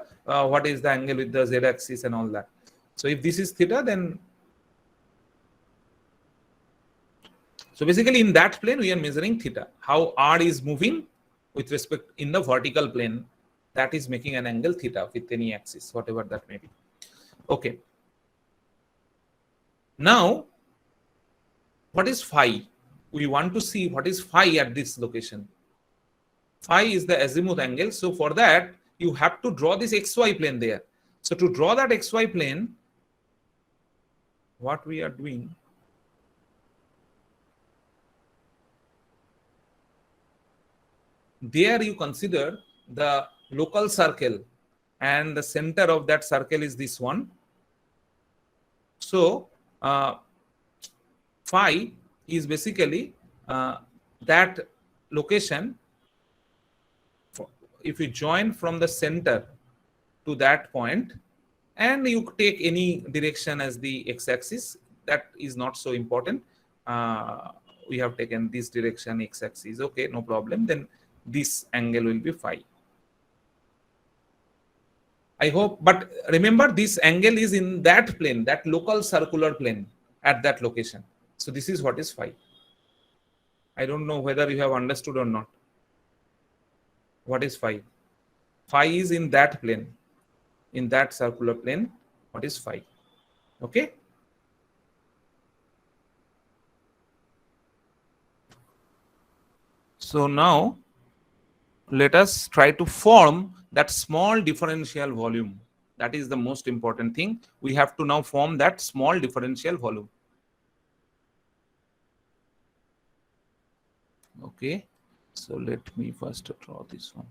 what is the angle with the z axis and all that. So if this is theta, then so basically in that plane we are measuring theta. How r is moving with respect in the vertical plane, that is making an angle theta with any axis, whatever that may be. Okay, now what is phi? We want to see what is phi at this location. Phi is the azimuth angle, so for that you have to draw this xy plane there. So to draw that xy plane, what we are doing, there you consider the local circle, and the center of that circle is this one. So phi is basically that location. If you join from the center to that point, and you take any direction as the x-axis. That is not so important. We have taken this direction x-axis, okay, no problem. Then this angle will be phi. I hope, but remember this angle is in that plane, that local circular plane at that location. So this is what is phi. I don't know whether you have understood or not. What is phi? Phi is in that plane, in that circular plane. What is phi? Okay. So now let us try to form that small differential volume. That is the most important thing. We have to now form that small differential volume. Okay. So let me first draw this one.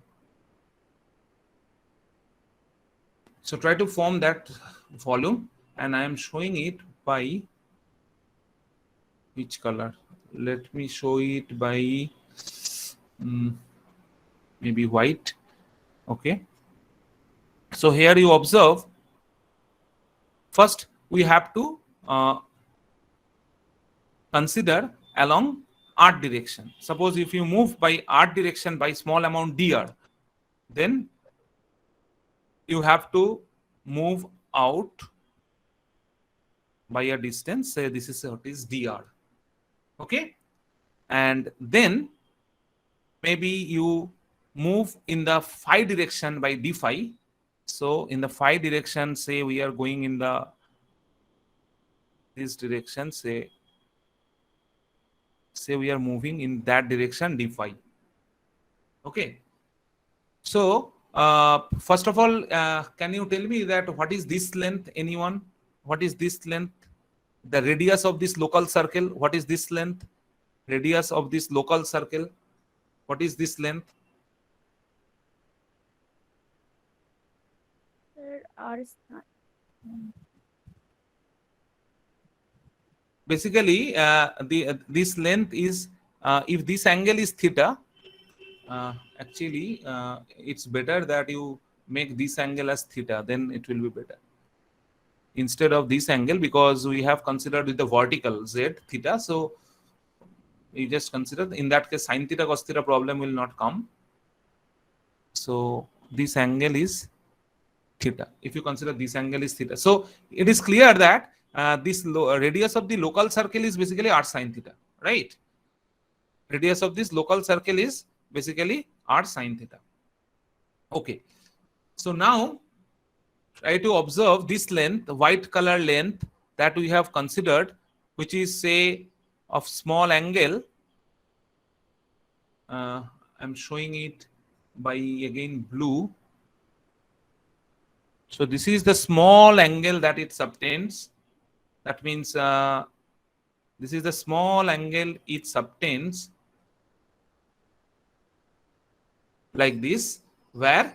So try to form that volume, and I am showing it by which color? Let me show it by maybe white. Okay. So here you observe, first we have to consider along art direction. Suppose if you move by art direction by small amount dr, then you have to move out by a distance, say this is what is dr. Okay. And then maybe you move in the phi direction by d phi. So in the phi direction, say we are going in the this direction, say we are moving in that direction d phi. Okay. So first of all, can you tell me that what is this length? Anyone? What is this length? The radius of this local circle. What is this length? Radius of this local circle. What is this length? Sir, R sin. Basically, this length is if this angle is theta. Actually, it's better that you make this angle as theta. Then it will be better instead of this angle, because we have considered with the vertical z theta. So you just consider, in that case sin theta cos theta problem will not come. So this angle is theta. If you consider this angle is theta, so it is clear that this radius of the local circle is basically r sin theta, right? Radius of this local circle is basically r sin theta. Okay. So now try to observe this length, the white color length that we have considered, which is say of small angle. I'm showing it by again blue. So this is the small angle that it subtends. That means this is the small angle it subtends, like this, where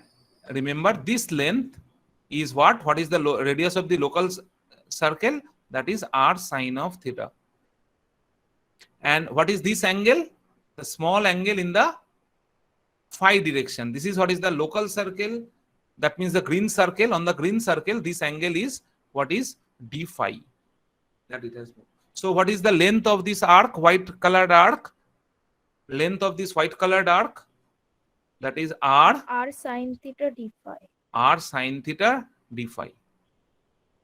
remember this length is what? What is the radius of the local circle? That is r sine of theta. And what is this angle? The small angle in the phi direction. This is what is the local circle. That means the green circle. On the green circle, this angle is what is d phi. That it has moved. So what is the length of this arc, white colored arc? Length of this white colored arc, that is r sin theta d phi. r sin theta d phi.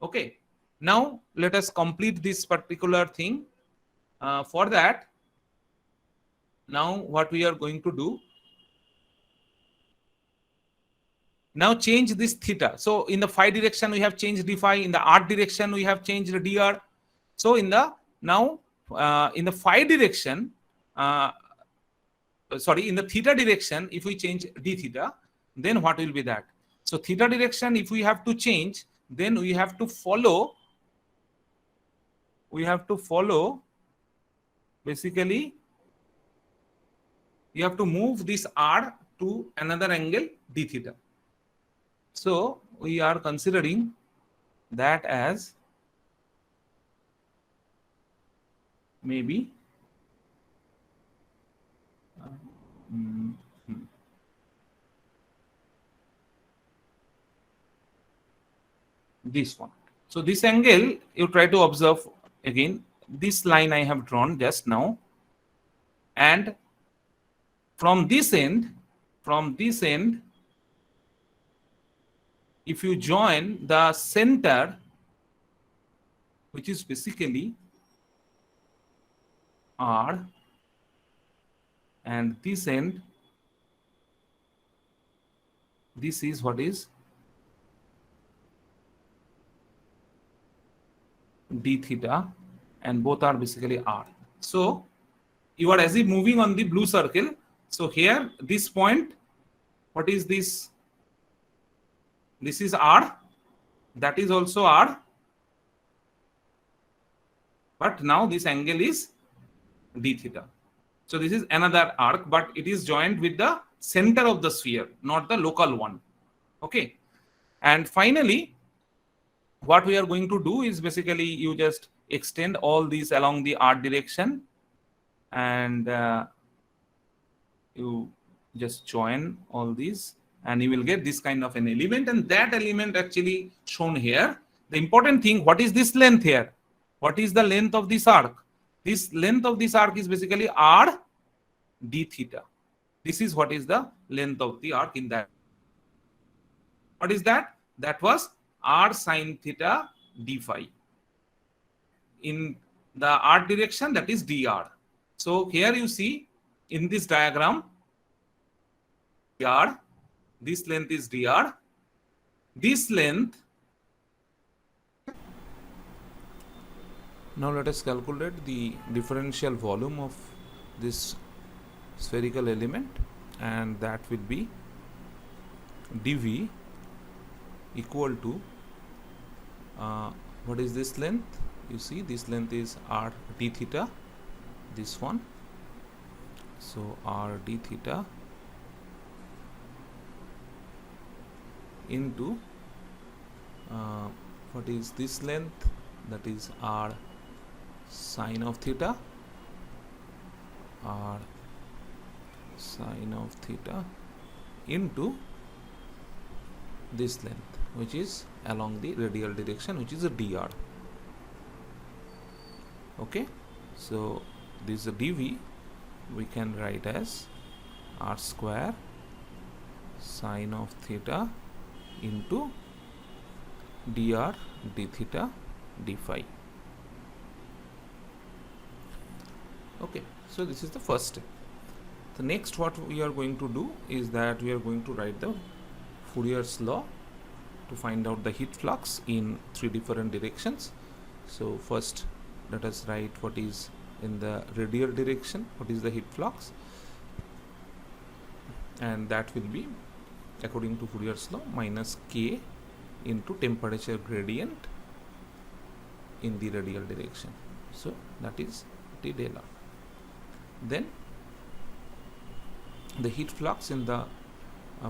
Okay. Now let us complete this particular thing. For that, now what we are going to do, now change this theta. So in the phi direction we have changed d phi, in the r direction we have changed dr. So in the now in the phi direction, sorry, in the theta direction, if we change d theta, then what will be that? So theta direction, if we have to change, then we have to follow basically, you have to move this r to another angle d theta. So we are considering that as maybe this one. So this angle, you try to observe again, this line I have drawn just now, and from this end, if you join the center, which is basically R, and this end, this is what is d theta, and both are basically R. So you are as if moving on the blue circle. So here, this point, what is this? This is R, that is also R, but now this angle is d theta. So this is another arc, but it is joined with the center of the sphere, not the local one. Okay. And finally, what we are going to do is basically you just extend all these along the R direction, and you just join all these, and you will get this kind of an element, and that element actually shown here. The important thing, what is this length here? What is the length of this arc? This length of this arc is basically R d theta. This is what is the length of the arc in that. What is that? That was R sine theta d phi. In the R direction, that is dr. So here you see in this diagram, dr, this length is dr, this length. Now let us calculate the differential volume of this spherical element, and that will be dv equal to what is this length? You see this length is R d theta, this one. So R d theta into what is this length? That is R sine of theta, R sine of theta into this length, which is along the radial direction, which is a dr. Okay, so this is a dv, we can write as R square sine of theta into dr d theta d phi. Okay, so this is the first step. The next what we are going to do is that we are going to write the Fourier's law to find out the heat flux in three different directions. So first let us write what is in the radial direction, what is the heat flux, and that will be according to Fourier's law minus k into temperature gradient in the radial direction. So that is T del R. Then the heat flux in the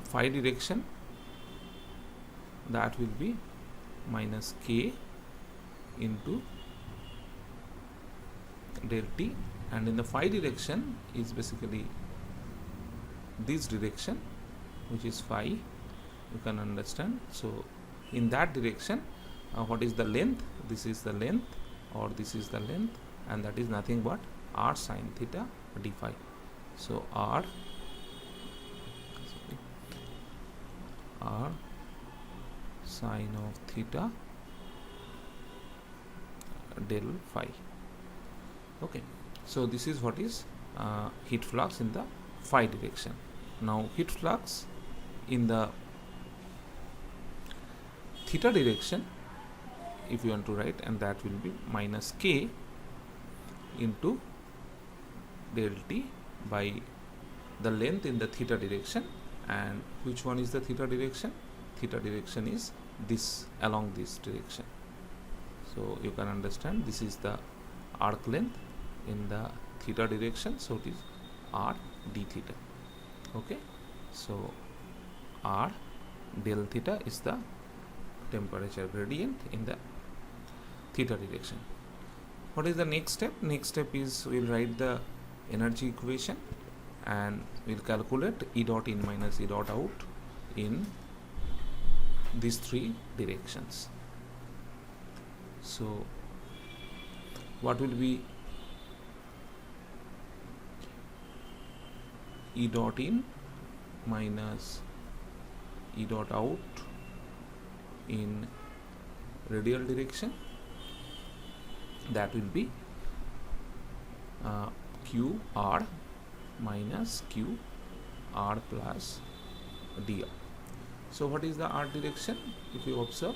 phi direction, that will be minus k into del T, and in the phi direction is basically this direction, which is phi, you can understand. So in that direction, what is the length? This is the length, or this is the length, and that is nothing but R sine theta d phi. So R sine of theta del phi. Okay, so this is what is heat flux in the phi direction. Now heat flux in the theta direction, if you want to write, and that will be minus k into del T by the length in the theta direction. And which one is the theta direction? Theta direction is this, along this direction. So you can understand this is the arc length in the theta direction, so it is R d theta. Okay, so R del theta is the temperature gradient in the theta direction. What is the next step? Next step is we'll write the energy equation, and we'll calculate E dot in minus E dot out in these three directions. So what will be E dot in minus E dot out in radial direction? That will be q r minus q r plus dr. So what is the r direction? If you observe,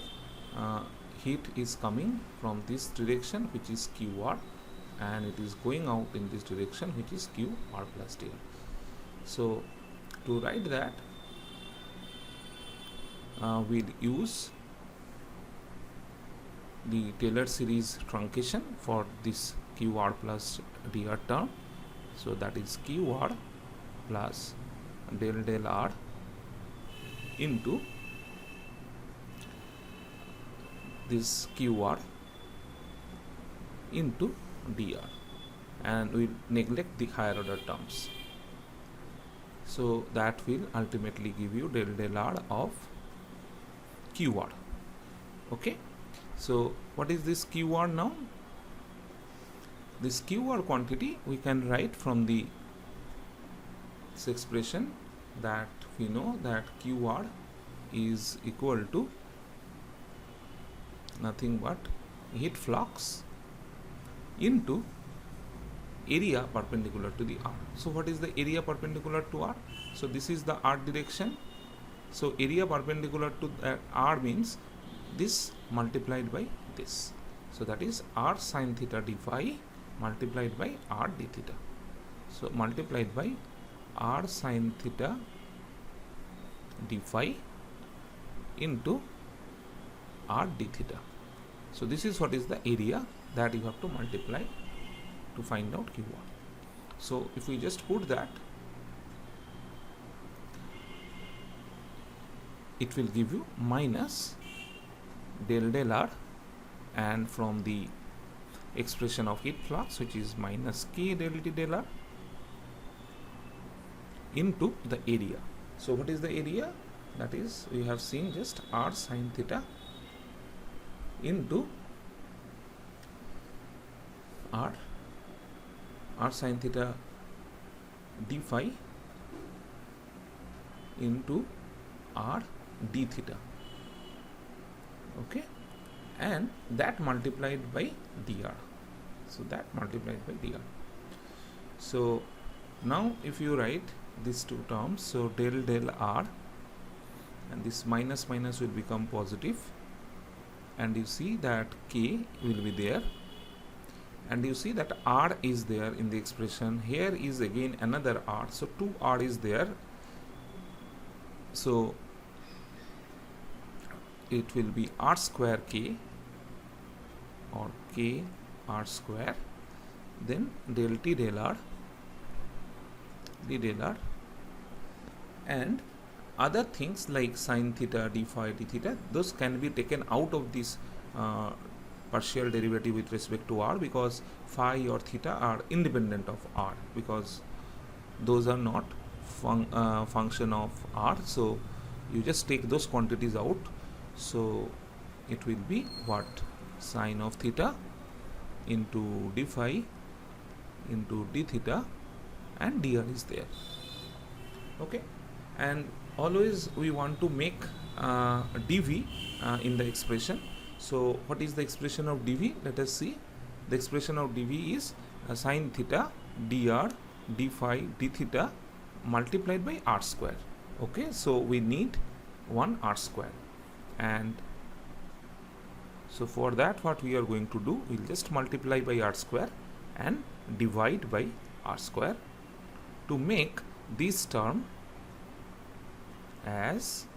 heat is coming from this direction, which is qr, and it is going out in this direction, which is qr plus dr. So to write that, we'll use the Taylor series truncation for this qr plus dr term. So that is qr plus del r into this qr into dr, and we neglect the higher order terms. So that will ultimately give you del r of qr. Okay, so what is this qr now? This qr quantity we can write from this expression, that we know that qr is equal to nothing but heat flux into area perpendicular to the r. So what is the area perpendicular to r? So this is the r direction. So area perpendicular to r means this multiplied by this. So that is r sin theta d phi multiplied by r d theta. So multiplied by r sin theta d phi into r d theta. So this is what is the area that you have to multiply to find out qr. So if we just put that, it will give you minus del r, and from the expression of heat flux, which is minus k del t del r, into the area. So what is the area? That is, we have seen just r sin theta into r sin theta d phi into r d theta. Okay, and that multiplied by dr. So that multiplied by dr. So now if you write these two terms, so del r, and this minus minus will become positive, and you see that k will be there, and you see that r is there in the expression. Here is again another r, so 2r is there. So it will be r square k, or k r square, then del t del r d del r, and other things like sin theta d phi d theta, those can be taken out of this partial derivative with respect to r, because phi or theta are independent of r, because those are not function of r. So you just take those quantities out. So it will be what? Sine of theta into d phi into d theta, and dr is there. Okay, and always we want to make dv in the expression. So what is the expression of dv? Let us see. The expression of dv is sine theta dr d phi d theta multiplied by r square. Okay, so we need 1 r square, and so for that what we are going to do, we'll just multiply by r square and divide by r square to make this term as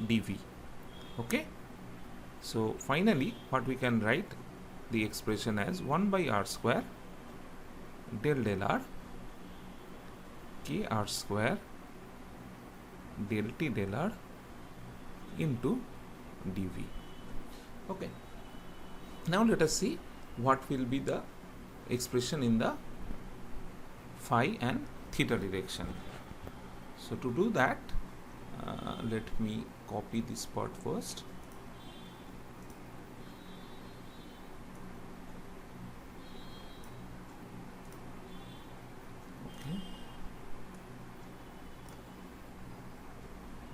dv. Okay, so finally what we can write the expression as 1 by r square del r k r square del t del r into dv. Okay, now let us see what will be the expression in the phi and theta direction. So to do that, let me copy this part first.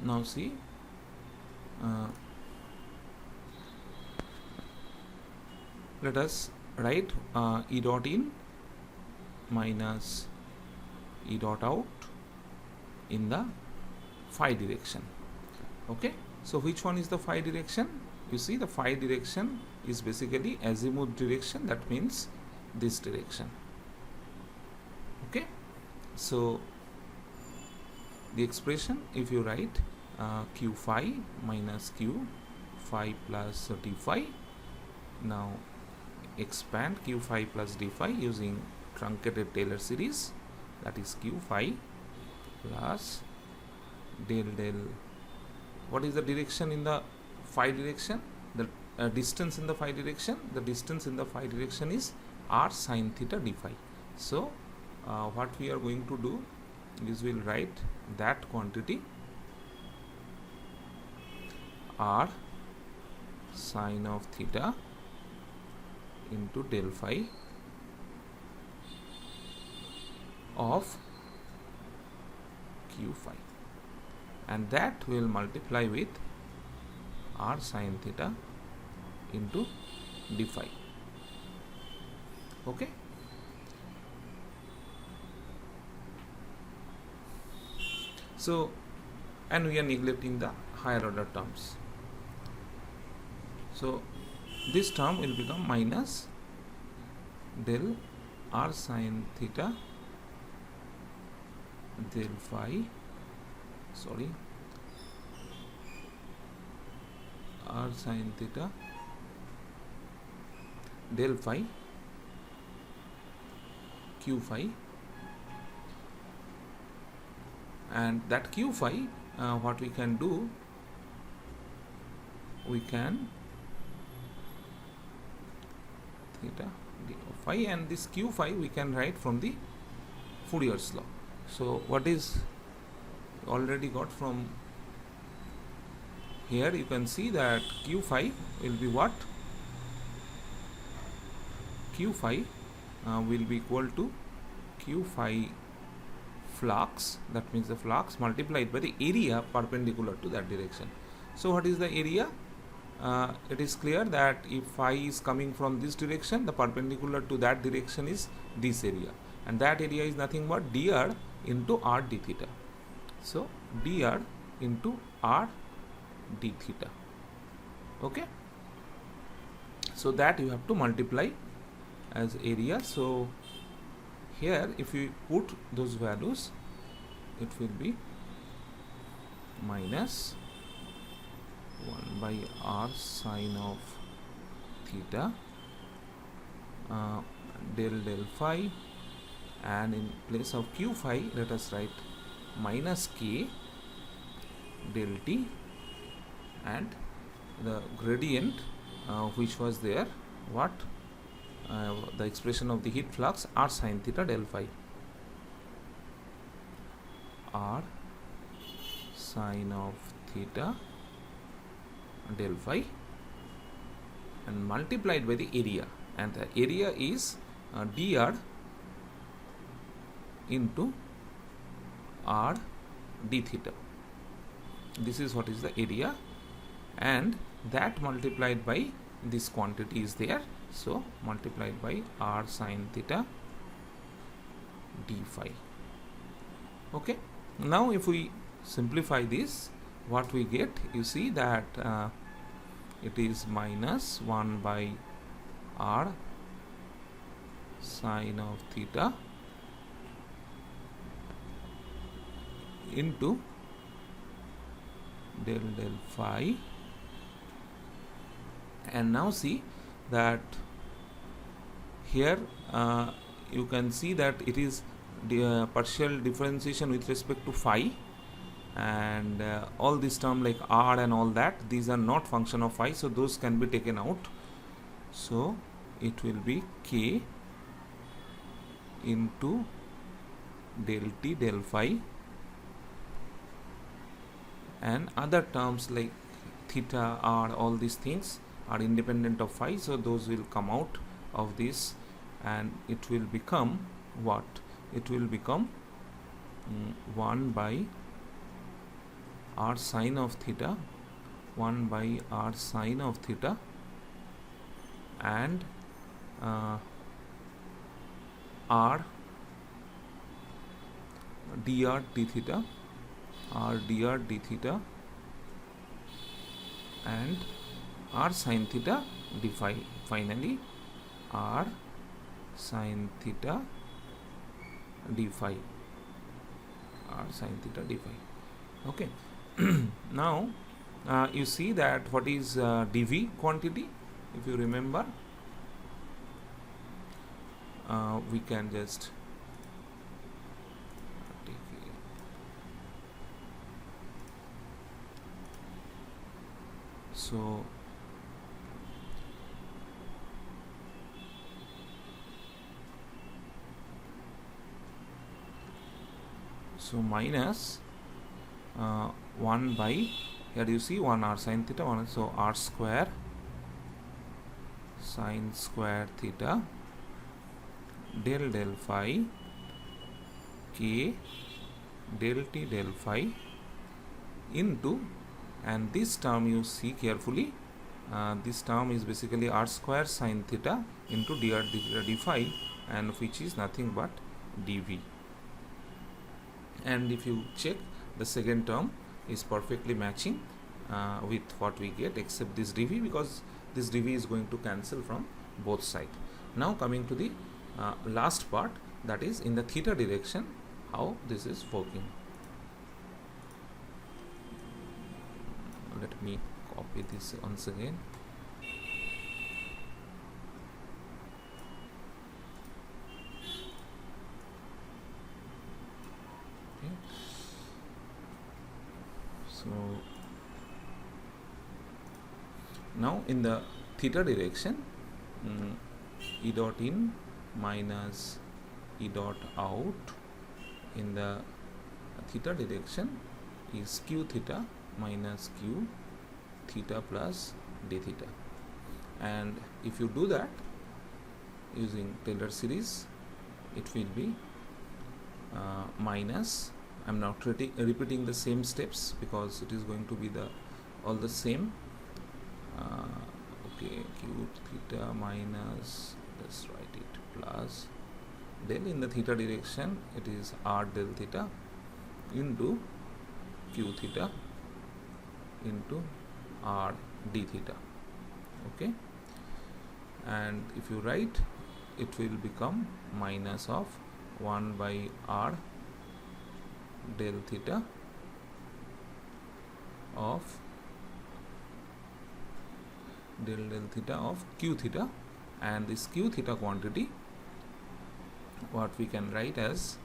Now see, let us write E dot in minus E dot out in the phi direction. Okay, so which one is the phi direction? You see, the phi direction is basically azimuth direction, that means this direction. Okay, so the expression, if you write q phi minus q phi plus d phi, now expand q phi plus d phi using truncated Taylor series, that is q phi plus del del, what is the direction in the phi direction? The distance in the phi direction, the distance in the phi direction is r sin theta d phi. So what we are going to do is we'll write that quantity r sin of theta into del phi of q phi, and that will multiply with r sin theta into d phi. Okay, so, and we are neglecting the higher order terms. So this term will become minus del r sin theta del phi, sorry, r sin theta del phi q phi, and that q phi, what we can do, we can theta d phi, and this q phi we can write from the Fourier's law. So what is already got from here, you can see that q phi will be what? Q phi will be equal to q phi flux, that means the flux multiplied by the area perpendicular to that direction. So what is the area? It is clear that if phi is coming from this direction, the perpendicular to that direction is this area, and that area is nothing but dr into r d theta. So dr into r d theta. Okay, so that you have to multiply as area. So here if you put those values, it will be minus 1 by r sin of theta del del phi, and in place of q phi let us write minus k del t, and the gradient which was there, what, the expression of the heat flux r sin theta del phi, r sin of theta del phi, and multiplied by the area, and the area is dr into r d theta. This is what is the area, and that multiplied by this quantity is there, so multiplied by r sin theta d phi. Okay, now if we simplify this, what we get, you see that it is minus 1 by r sin of theta into del del phi, and now see that here you can see that it is the partial differentiation with respect to phi, and all this term like r and all that, these are not function of phi, so those can be taken out. So it will be k into del t del phi, and other terms like theta, r, all these things are independent of phi, so those will come out of this, and it will become what? It will become 1 by r sine of theta, 1 by r sine of theta, and r dr d theta, r dr d theta, and r sine theta d phi. Finally, r sine theta d phi, r sine theta d phi. Okay. Now you see that what is dv quantity. If you remember, we can just take it. So minus 1 by, here you see 1 r sine theta, 1, so r square sine square theta del phi k del t del phi into, and this term you see carefully, this term is basically r square sine theta into dr d phi, and which is nothing but dv. And if you check, the second term is perfectly matching with what we get, except this dv, because this dv is going to cancel from both sides. Now coming to the last part, that is in the theta direction, how this is working. Let me copy this once again. Okay. So now in the theta direction, E dot in minus E dot out in the theta direction is q theta minus q theta plus d theta. And if you do that using Taylor series, it will be minus, I'm not repeating the same steps because it is going to be all the same. Okay, q theta minus, let's write it, plus del, in the theta direction it is r del theta into q theta into r d theta. Okay, and if you write, it will become minus of 1 by r del theta of del theta of q theta, and this q theta quantity, what we can write as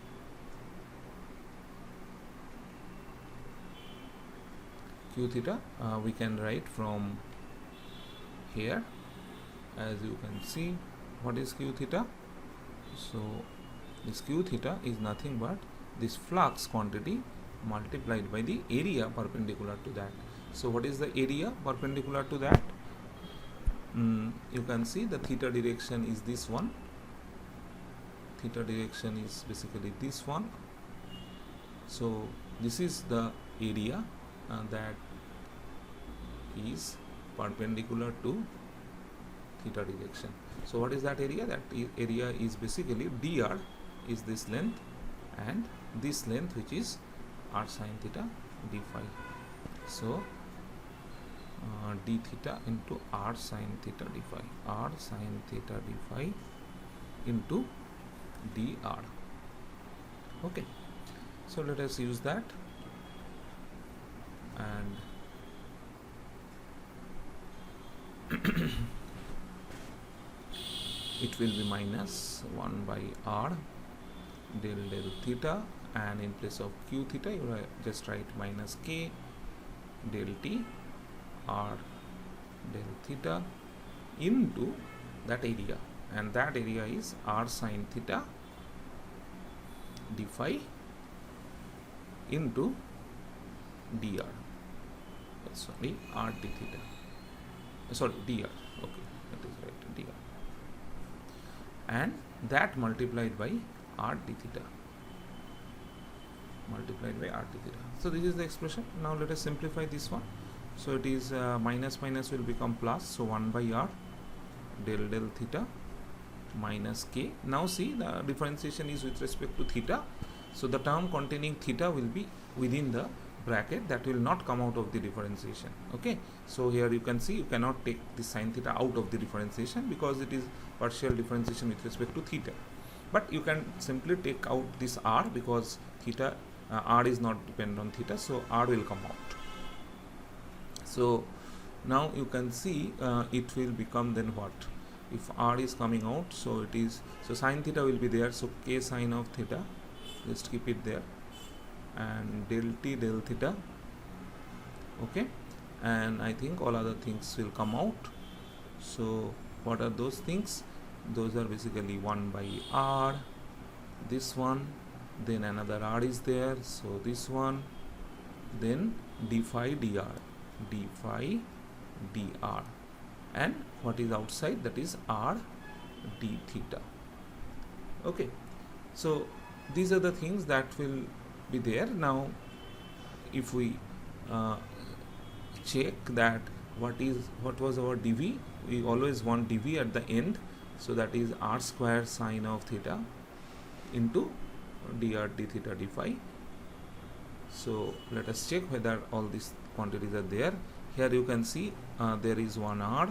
q theta, we can write from here, as you can see. What is q theta? So this q theta is nothing but this flux quantity multiplied by the area perpendicular to that. So what is the area perpendicular to that? You can see the theta direction is this one. Theta direction is basically this one. So this is the area that is perpendicular to theta direction. So what is that area? That area is basically dr is this length, and this length, which is r sine theta d phi. So d theta into r sine theta d phi, r sine theta d phi into dr. Okay, so let us use that, and it will be minus 1 by r del theta, and in place of q theta you just write minus k del t r del theta into that area, and that area is r sine theta d phi into dr. Sorry, r d theta. Sorry, dr. Okay, that is right, dr. And that multiplied by r d theta. multiplied by RT theta. So this is the expression. Now let us simplify this one. So it is minus minus will become plus, so 1 by R del del theta minus K. Now see, the differentiation is with respect to theta, so the term containing theta will be within the bracket, that will not come out of the differentiation. Okay, so here you can see you cannot take the sin theta out of the differentiation because it is partial differentiation with respect to theta, but you can simply take out this R because theta R is not dependent on theta, so R will come out. So now you can see it will become then what, if R is coming out, so it is, so sin theta will be there, so K sine of theta, just keep it there, and del T del theta. Okay, and I think all other things will come out. So what are those things? Those are basically 1 by R, this one, then another R is there, so this one, then d phi dr, d phi dr, and what is outside, that is R d theta. Okay, so these are the things that will be there. Now if we check that what was our dv, we always want dv at the end, so that is R square sine of theta into dr d theta d phi. So let us check whether all these quantities are there. Here you can see there is one R,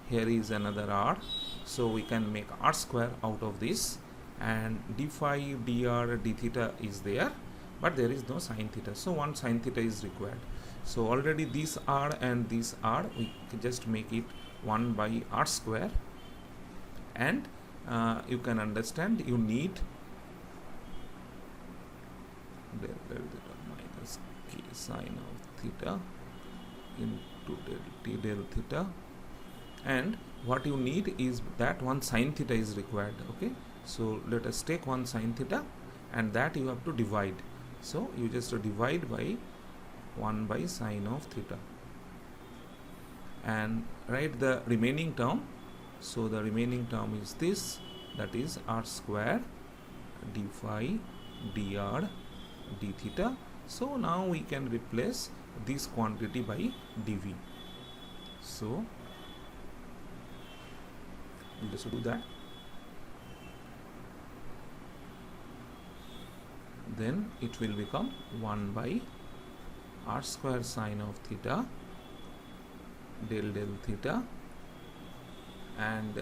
here is another R, so we can make R square out of this, and d phi dr d theta is there, but there is no sin theta, so one sin theta is required. So already this R and this R, we can just make it 1 by R square, and you can understand you need del del theta minus K sine of theta into del T del theta, and what you need is that one sin theta is required. Okay, so let us take one sin theta, and that you have to divide, so you just divide by 1 by sine of theta and write the remaining term. So the remaining term is this, that is R square d phi dr d theta. So now we can replace this quantity by dv, so we'll just do that. Then it will become 1 by R square sine of theta del del theta, and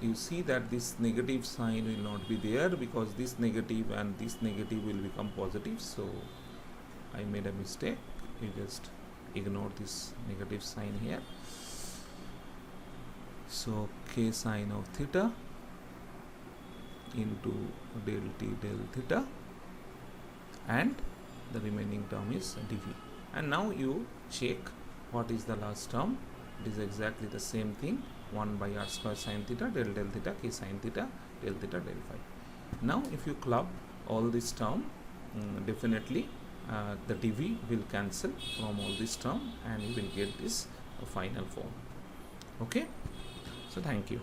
you see that this negative sign will not be there because this negative and this negative will become positive, so I made a mistake. You just ignore this negative sign here. So K sine of theta into del T del theta, and the remaining term is dv. And now you check what is the last term. It is exactly the same thing, 1 by R square sine theta del del theta K sine theta del theta del phi. Now if you club all this term, definitely the dv will cancel from all this term, and you will get this final form. Okay, so thank you.